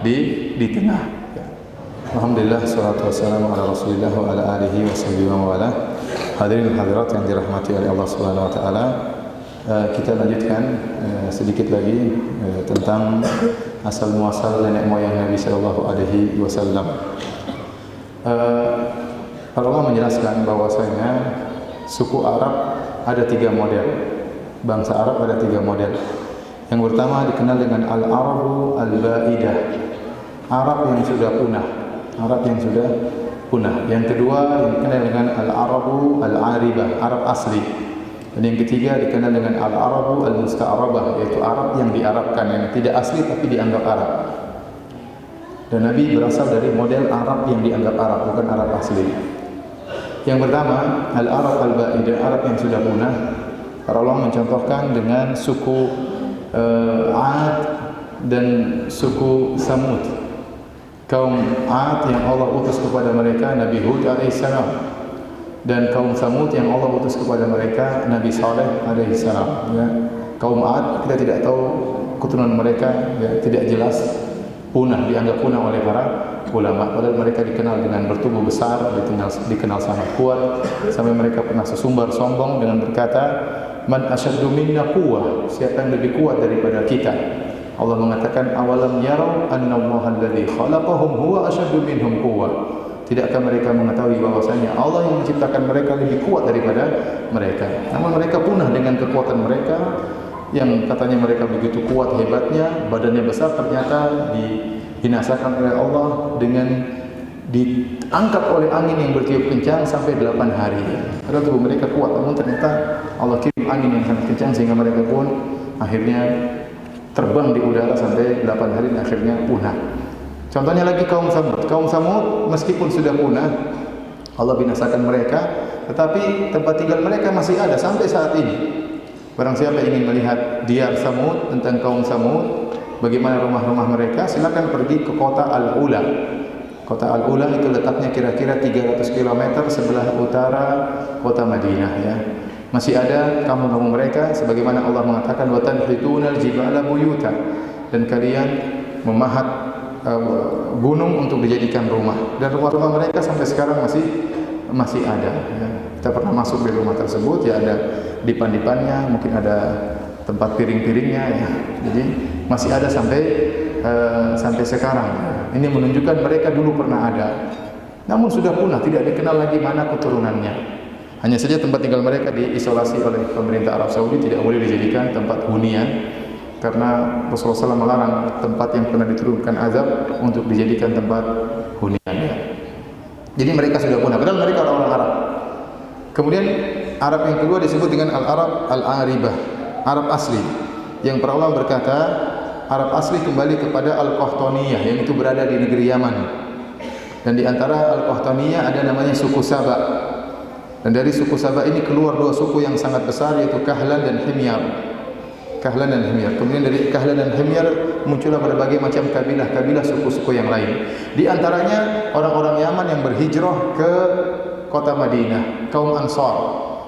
Speaker 1: Di tengah. Ya. Alhamdulillah, salatu wassalamu ala Rasulillah wa ala alihi wa sahbihi wa wala. Hadirin hadirat yang dirahmati oleh Allah Subhanahu wa taala. Kita lanjutkan sedikit lagi tentang asal muasal nenek moyang Nabi sallallahu alaihi wasallam. Para ulama menjelaskan bahwasanya suku Arab ada 3 model. Bangsa Arab ada 3 model. Yang pertama dikenal dengan Al-Arabu Al-Ba'idah, Arab yang sudah punah, Arab yang sudah punah. Yang kedua dikenal dengan Al-Arabu Al-Aribah, Arab asli. Dan yang ketiga dikenal dengan Al-Arabu Al-Musta'arabah, yaitu Arab yang diarabkan, yang tidak asli tapi dianggap Arab. Dan Nabi berasal dari model Arab yang dianggap Arab, bukan Arab asli. Yang pertama, Al-Arab Al-Ba'idah, Arab yang sudah punah. Para ulama mencontohkan dengan suku Ad dan suku Samud. Kaum Ad yang Allah utus kepada mereka Nabi Hud alaihissalam, dan kaum Samud yang Allah utus kepada mereka Nabi Saleh alaihissalam. Ya. Kaum Ad kita tidak tahu keturunan mereka, ya, tidak jelas, punah, dianggap punah oleh para ulama. Padahal mereka dikenal dengan bertubuh besar, dikenal sangat kuat, sampai mereka pernah sesumbar sombong dengan berkata, "Man asyaddu minna quwwah," siapa yang lebih kuat daripada kita. Allah mengatakan awalam yarau annallaha alladzi khalaqahum huwa asyaddu minhum quwwah. Tidakkah mereka mengetahui bahwasanya Allah yang menciptakan mereka lebih kuat daripada mereka. Namun mereka punah dengan kekuatan mereka yang katanya mereka begitu kuat hebatnya, badannya besar, ternyata dibinasakan oleh Allah dengan diangkat oleh angin yang bertiup kencang sampai 8 hari. Padahal tubuh mereka kuat, namun ternyata Allah kirim angin yang sangat kencang sehingga mereka pun akhirnya terbang di udara sampai 8 hari dan akhirnya punah. Contohnya lagi kaum Samud. Kaum Samud meskipun sudah punah, Allah binasakan mereka, tetapi tempat tinggal mereka masih ada sampai saat ini. Barang siapa ingin melihat diyar Samud, tentang kaum Samud, bagaimana rumah-rumah mereka, silakan pergi ke kota Al-Ula. Kota Al-Ula itu letaknya kira-kira 300 km sebelah utara kota Madinah, ya. Masih ada kampung-kampung mereka sebagaimana Allah mengatakan wa tanhitunal jibala buyuta, dan kalian memahat gunung untuk dijadikan rumah, dan rumah-rumah mereka sampai sekarang masih ada, ya. Kita pernah masuk di rumah tersebut, ya, ada dipan-dipannya, mungkin ada tempat piring-piringnya, ya. Jadi masih ada sampai sekarang. Ini menunjukkan mereka dulu pernah ada, namun sudah punah, tidak dikenal lagi mana keturunannya. Hanya saja tempat tinggal mereka diisolasi oleh pemerintah Arab Saudi, tidak boleh dijadikan tempat hunian, karena Rasulullah SAW melarang tempat yang pernah diturunkan azab untuk dijadikan tempat hunian. Jadi mereka sudah punah, padahal mereka orang Arab. Kemudian Arab yang kedua disebut dengan Al-Arab Al-Aribah, Arab asli. Yang para ulama berkata Arab asli kembali kepada Al-Qahtaniyah yang itu berada di negeri Yaman. Dan di antara Al-Qahtaniyah ada namanya suku Saba. Dan dari suku Saba ini keluar dua suku yang sangat besar, yaitu Kahlan dan Himyar. Kahlan dan Himyar. Kemudian dari Kahlan dan Himyar muncullah berbagai macam kabilah-kabilah suku-suku yang lain. Di antaranya orang-orang Yaman yang berhijrah ke kota Madinah, kaum Ansar.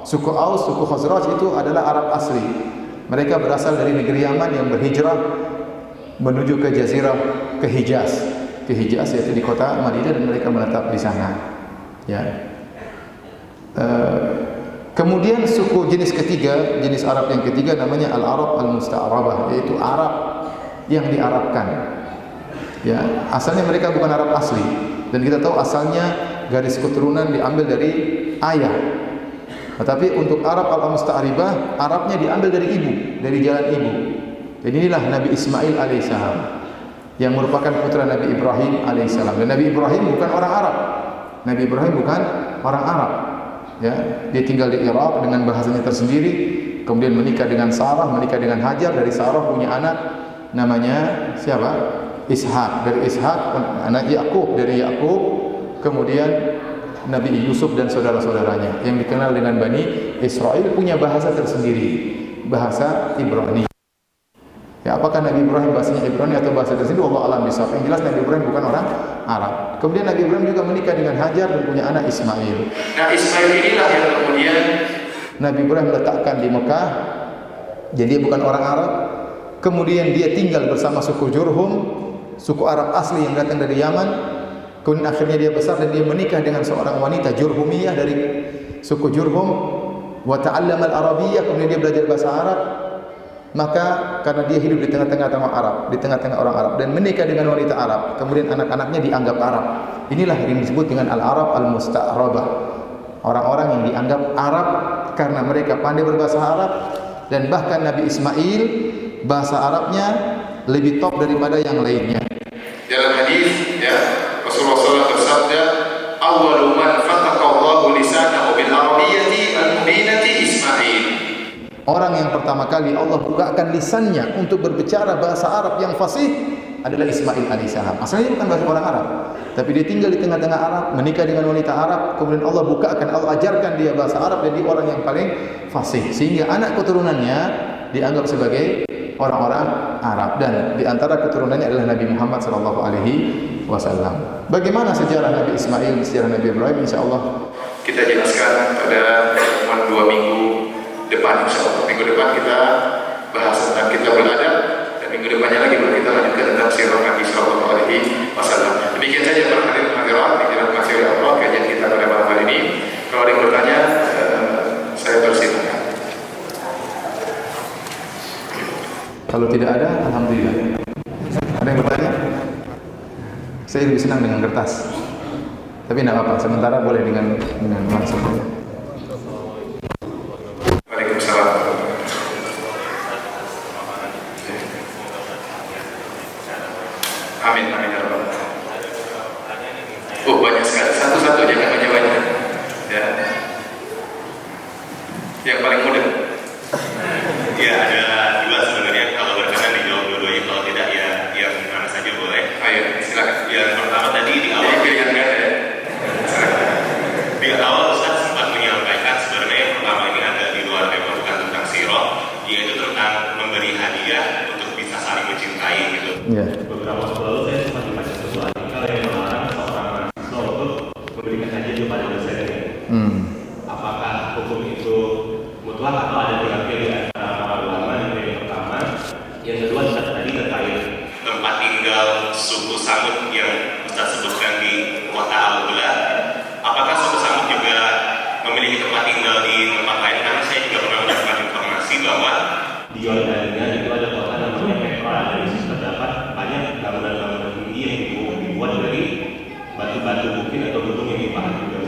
Speaker 1: Suku Aus, suku Khazraj itu adalah Arab asli. Mereka berasal dari negeri Yaman yang berhijrah menuju ke Jazirah, ke Hijaz. Ke Hijaz yaitu di kota Madinah, dan mereka menetap di sana. Ya. Kemudian suku jenis ketiga, jenis Arab yang ketiga namanya Al-Arab Al-Musta'rabah, yaitu Arab yang diarabkan. Ya, asalnya mereka bukan Arab asli, dan kita tahu asalnya garis keturunan diambil dari ayah. Tetapi untuk Arab Al-Musta'rabah, Arabnya diambil dari ibu, dari jalan ibu. Dan inilah Nabi Ismail alaihissalam yang merupakan putra Nabi Ibrahim alaihissalam. Dan Nabi Ibrahim bukan orang Arab. Nabi Ibrahim bukan orang Arab. Ya, dia tinggal di Irak dengan bahasanya tersendiri, kemudian menikah dengan Sarah, menikah dengan Hajar. Dari Sarah punya anak namanya siapa? Ishak. Dari Ishak anak Yakub, dari Yakub kemudian Nabi Yusuf dan saudara-saudaranya yang dikenal dengan Bani Israel, punya bahasa tersendiri, bahasa Ibrani. Ya, apakah Nabi Ibrahim bahasanya Ibrani atau bahasa tersendiri, Allah alam bisawab. Yang jelas Nabi Ibrahim bukan orang Arab. Kemudian Nabi Ibrahim juga menikah dengan Hajar dan punya anak Ismail. Nah, Ismail inilah yang kemudian Nabi Ibrahim letakkan di Mekah. Jadi dia bukan orang Arab. Kemudian dia tinggal bersama suku Jurhum, suku Arab asli yang datang dari Yaman. Kemudian akhirnya dia besar dan dia menikah dengan seorang wanita Jurhumiyah dari suku Jurhum. Wa ta'allama al-Arabiyyah, kemudian dia belajar bahasa Arab. Maka karena dia hidup di tengah-tengah orang Arab, di tengah-tengah orang Arab, dan menikah dengan wanita Arab, kemudian anak-anaknya dianggap Arab. Inilah yang disebut dengan Al-Arab Al-Musta'rabah. Orang-orang yang dianggap Arab karena mereka pandai berbahasa Arab, dan bahkan Nabi Ismail bahasa Arabnya lebih top daripada yang lainnya. Dalam hadis, ya, Rasulullah SAW bersabda, "Awwalu man fataha Allahu lisanahu bil arabiyyati al-mubinati Ismail." Orang yang pertama kali Allah bukakan lisannya untuk berbicara bahasa Arab yang fasih adalah Ismail alaihissalam. Asalnya bukan bahasa orang Arab, tapi dia tinggal di tengah-tengah Arab, menikah dengan wanita Arab, kemudian Allah bukakan, Allah ajarkan dia bahasa Arab, dan dia orang yang paling fasih, sehingga anak keturunannya dianggap sebagai orang-orang Arab, dan di antara keturunannya adalah Nabi Muhammad SAW. Bagaimana sejarah Nabi Ismail, sejarah Nabi Ibrahim, insyaallah kita jelaskan pada pertemuan 2 minggu depan, insyaallah. Minggu depan kita bahas tentang kitab Al-Adab, dan minggu depannya lagi baru kita lanjutkan tentang sirah Nabi sallallahu alaihi wasallam. Demikian saja para hadirin hadirat, dirahmati oleh Allah, kajian kita pada malam hari ini. Kalau ada yang bertanya, saya persilakan. Kalau tidak ada, alhamdulillah. Saya lebih senang dengan kertas. Tapi tidak apa-apa, sementara boleh dengan langsung. Waalaikumsalam. Amin, amin ya Rabbal. Oh, banyak sekali. Satu-satu, jangan banyak-banyak. Ya. Yang paling mudah.
Speaker 2: Ya, ada dua sebenarnya. Kalau berkenan dijawab dua-duanya, kalau tidak ya yang mana saja boleh.
Speaker 1: Ayo, silakan.
Speaker 2: Yang pertama tadi di awal
Speaker 1: pilihan ganda ya.
Speaker 2: Di awal Ustaz sempat menyampaikan sebenarnya yang pertama ini ada di luar tema, bukan tentang sirah, yaitu tentang memberi hadiah untuk bisa saling mencintai gitu.
Speaker 1: Yeah.
Speaker 2: Beberapa waktu lalu saya sempat membaca sebuah artikel yang melarang seorang mahasiswa untuk memberikan hadiah kepada dosennya. Apakah hukum itu mutlak atau ada khilafiyah di antara para ulama? Yang pertama, yang kedua Ustaz tadi terkait tempat tinggal suku Samud yang Ustaz sebutkan di kota Al-Ula. Apakah suku Samud juga memiliki tempat tinggal di tempat lain? Karena saya juga pernah mendapatkan informasi bahwa di Yordania itu ada kota namanya Petra, dan di situ terdapat banyak bangunan-bangunan tinggi yang dibuat dari batu-batu bukit atau gunung yang dipahat juga.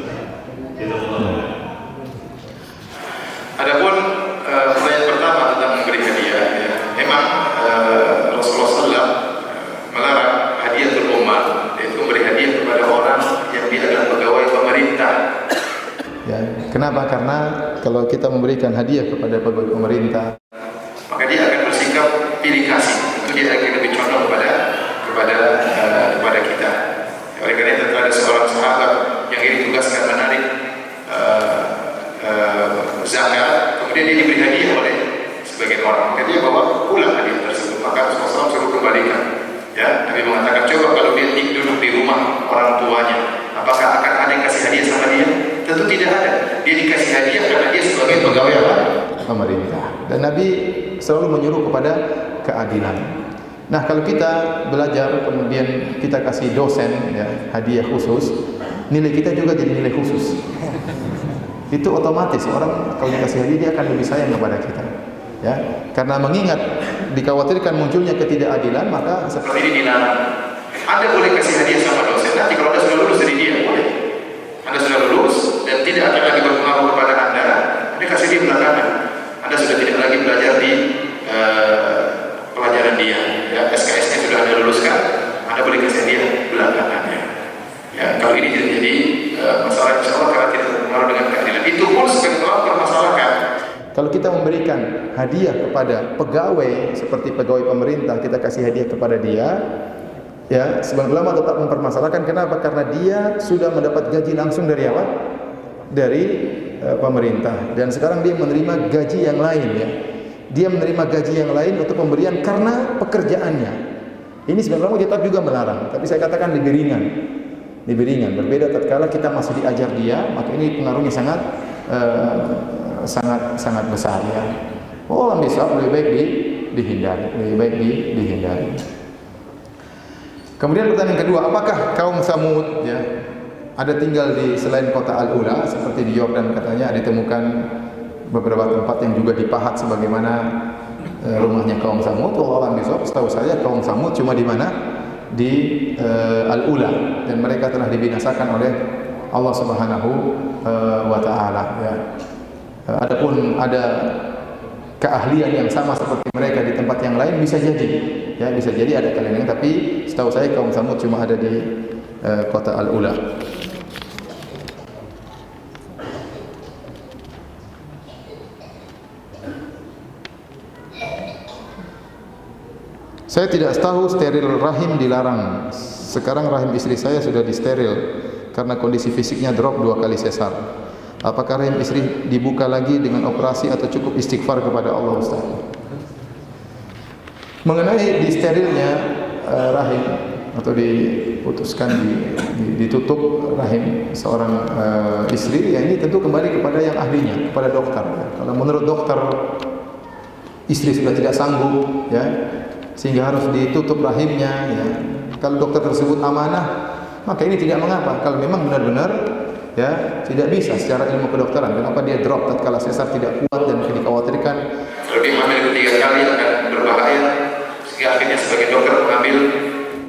Speaker 1: Adapun pertanyaan pertama tentang memberi hadiah, ya, memang Rasulullah SAW melarang hadiatul ummah, yaitu memberi hadiah kepada orang yang dia adalah pegawai pemerintah. Ya, kenapa? Karena kalau kita memberikan hadiah kepada pegawai pemerintah, maka dia akan bersikap pilih kasih. Tentu dia akan lebih condong kepada kita. Oleh karena itu ada seorang sahabat yang dia ditugaskan menarik zakat, kemudian dia diberi hadiah oleh sebagian orang. Maka dia bawa pulang hadiah tersebut. Maka Rasulullah SAW suruh kembalikan. Ya, Nabi mengatakan, coba kalau dia duduk di rumah orang tuanya, apakah akan ada yang kasih hadiah sama dia? Tentu tidak ada. Dia dikasih hadiah karena dia sebagai pegawai apa? Pemerintah. Dan Nabi selalu menyuruh kepada keadilan. Nah, kalau kita belajar kemudian kita kasih dosen ya, hadiah khusus, nilai kita juga jadi nilai khusus. Itu otomatis orang kalau dikasih hadiah dia akan lebih sayang kepada kita. Ya, karena mengingat dikhawatirkan munculnya ketidakadilan, maka seperti ini dilarang. Anda boleh kasih hadiah sama dosen, nanti kalau Anda sudah lulus dari dia boleh. Anda sudah lulus dan tidak akan lagi berpengaruh kepada Anda, Anda kasih dia belakangan. Anda sudah tidak lagi belajar di pelajaran dia. Ya, SKS-nya sudah Anda luluskan, Anda boleh kasih dia belakangannya. Ya, kalau ini tidak jadi masalah, insya Allah karena tidak berpengaruh dengan keadilan. Itu pun sebagai orang permasalahkan. Kalau kita memberikan hadiah kepada pegawai seperti pegawai pemerintah, kita kasih hadiah kepada dia, ya, sebagian ulama tetap mempermasalahkan. Kenapa? Karena dia sudah mendapat gaji langsung dari apa? Dari pemerintah. Dan sekarang dia menerima gaji yang lain, ya. Dia menerima gaji yang lain untuk pemberian karena pekerjaannya. Ini sebagian ulama tetap juga melarang. Tapi saya katakan lebih ringan. Lebih ringan. Berbeda tatkala kita masih diajar dia, maka ini pengaruhnya sangat besar, ya. Oh, bisa lebih baik dihindari, lebih baik dihindari. Kemudian pertanyaan kedua, apakah kaum Samud ya ada tinggal di selain kota Al-Ula seperti di Yordan? Katanya ditemukan beberapa tempat yang juga dipahat sebagaimana rumahnya kaum Samud. Wallahu a'lam. Setahu saya kaum Samud cuma di mana? Di Al-Ula, dan mereka telah dibinasakan oleh Allah Subhanahu wa taala, ya. Adapun ada keahlian yang sama seperti mereka di tempat yang lain, bisa jadi, ya, bisa jadi ada keahlian, tapi setahu saya kaum Samud cuma ada di kota Al-Ula. Saya tidak tahu steril rahim dilarang. Sekarang rahim istri saya sudah disteril karena kondisi fisiknya drop 2 kali sesar. Apakah rahim istri dibuka lagi dengan operasi atau cukup istighfar kepada Allah, Ustaz? Mengenai disterilnya rahim atau diputuskan ditutup rahim seorang istri, ya ini tentu kembali kepada yang ahlinya, kepada dokter. Kalau menurut dokter istri sudah tidak sanggup, ya, sehingga harus ditutup rahimnya, ya. Kalau dokter tersebut amanah, maka ini tidak mengapa. Kalau memang benar-benar ya tidak bisa secara ilmu kedokteran, kenapa dia drop tatkala sesar tidak kuat dan dikhawatirkan kalau dia hamil ketiga kali akan berbahaya, sehingga akhirnya sebagai dokter mengambil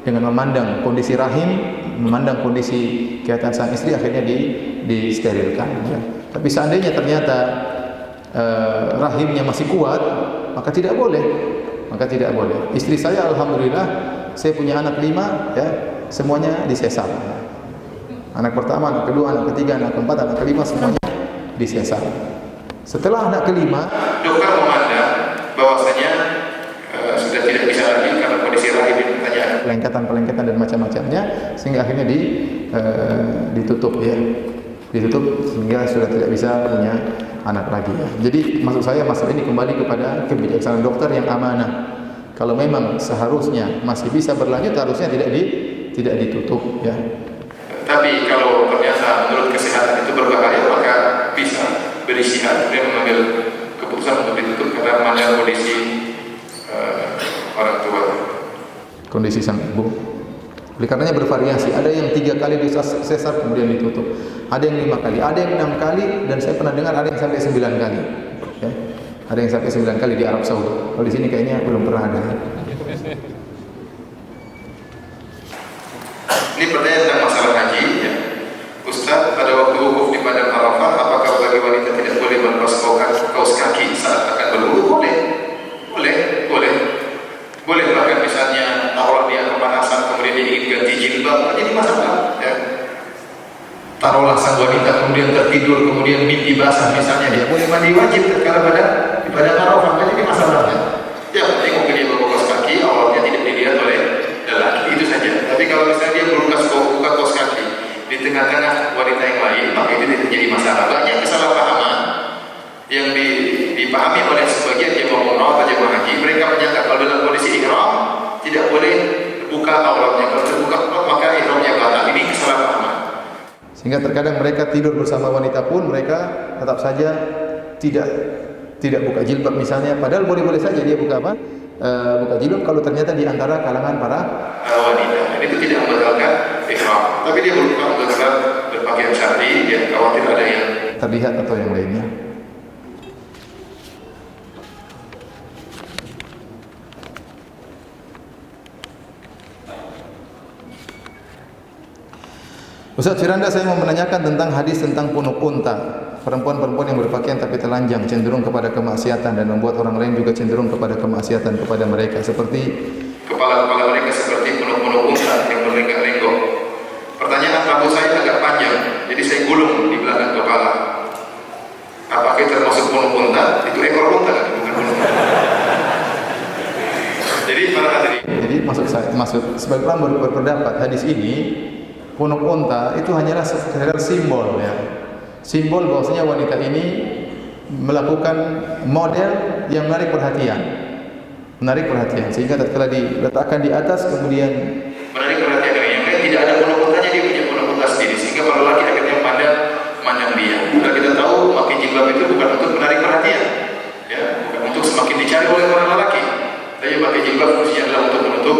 Speaker 1: dengan memandang kondisi rahim, memandang kondisi kesehatan sang istri, akhirnya disterilkan. Ya. Tapi seandainya ternyata rahimnya masih kuat, maka tidak boleh. Maka tidak boleh. Istri saya, alhamdulillah, saya punya anak 5, ya, semuanya disesar. Anak pertama, anak kedua, anak ketiga, anak keempat, anak kelima, semuanya disesar. Setelah anak kelima, dokter memandang bahwasanya sudah tidak bisa lagi karena kondisi rahim ini banyak pelengketan dan macam-macamnya, sehingga akhirnya ditutup, ya, ditutup sehingga sudah tidak bisa punya anak lagi. Ya. Jadi maksud saya masalah ini kembali kepada kebijaksanaan dokter yang amanah. Kalau memang seharusnya masih bisa berlanjut, harusnya tidak ditutup. Ya. Tapi kalau ternyata menurut kesehatan itu berbahaya, maka bisa beristihad dia mengambil keputusan untuk ditutup karena memandang kondisi orang tua, kondisi sang ibu. Oleh karenanya bervariasi. Ada yang 3 kali disesar kemudian ditutup, ada yang 5 kali, ada yang 6 kali, dan saya pernah dengar ada yang sampai 9 kali. Ya. Ada yang sampai 9 kali di Arab Saudi. Kalau di sini kayaknya belum pernah ada. Ini pertanyaan tentang masalah haji, ya. Ustaz, pada waktu wukuf di Padang Arafah, apakah bagi wanita tidak boleh melepas kaos kaki saat akan berwudu? Boleh. Bahkan misalnya taruhlah dia kepanasan, kemudian dia ingin ganti jilbab, jadi masalah. Ya. Taruhlah sang wanita kemudian tertidur, kemudian mimpi basah, misalnya dia boleh mandi wajib karena di Padang Arafah, jadi masalahnya. Ya, penting mungkin dia bawa kaos kaki, awalnya tidak dilihat oleh lelaki, itu saja. Tapi kalau misalnya dia buka kaos kaki di tengah-tengah wanita yang lain, maka itu tidak jadi masalah. Banyak kesalahpahaman yang dipahami oleh sebagian jemaah umrah atau jemaah haji. Mereka menyangka kalau dalam kondisi ihram tidak boleh buka auratnya. Kalau terbuka aurat maka ihramnya batal. Ini kesalahpahaman. Sehingga terkadang mereka tidur bersama wanita pun mereka tetap saja tidak buka jilbab misalnya. Padahal boleh-boleh saja dia buka apa? Buka jilbab kalau ternyata di antara kalangan para wanita. Itu tidak membatalkan ihram. Tapi dia berusaha untuk tetap berpakaian syar'i, dia khawatir ada yang terlihat atau yang lainnya. Ustaz Firanda, saya mau menanyakan tentang hadis tentang punuk unta. Perempuan-perempuan yang berpakaian tapi telanjang cenderung kepada kemaksiatan dan membuat orang lain juga cenderung kepada kemaksiatan kepada mereka. Seperti kepala-kepala mereka seperti punuk-punuk unta yang berlenggak-lenggok. Pertanyaan rambut saya agak panjang, jadi saya gulung di belakang kepala. Apakah itu termasuk punuk unta? Itu ekor unta, bukan punuk unta. Jadi para hadirin. Jadi maksud sebagai ulama berpendapat hadis ini punuk unta itu hanyalah sekedar simbol, ya. Simbol bahwasanya wanita ini melakukan model yang menarik perhatian. Sehingga tatkala diletakkan di atas kemudian menarik perhatian yang lain, tidak ada punuk untanya, dia punya punuk unta sendiri. Sehingga para lelaki akhirnya pandang dia. Karena kita tahu pakai jilbab itu bukan untuk menarik perhatian, ya, bukan untuk semakin dicari oleh para lelaki. Tapi pakai jilbab fungsinya adalah untuk menutup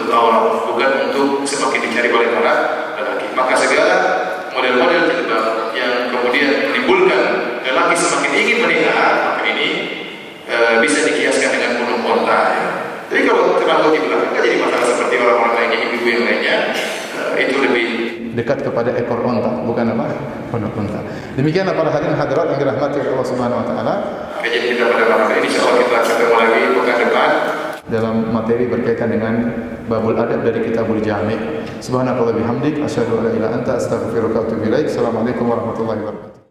Speaker 1: aurat, bukan untuk semakin dicari oleh para lelaki. Maka segala model-model jilbab yang kemudian menimbulkan lelaki semakin ingin melihat, maka ini bisa dikiaskan dengan punuk unta. Ya. Jadi kalau terlalu di belakang jadi masalah seperti orang-orang lainnya, ibu-ibu yang lainnya, itu lebih dekat kepada ekor unta, bukan apa? Punuk unta. Demikianlah para hadirin hadirat yang dirahmati oleh Allah Subhanahu wa taala. Kajian kita pada malam ini insyaallah kita ketemu lagi pekan depan dalam materi berkaitan dengan babul adab dari Kitabul Jami'. Subhanallahi wa bihamdik asyhadu an la ilaha illa anta astaghfiruka wa atubu ilaik. Assalamualaikum warahmatullahi wabarakatuh.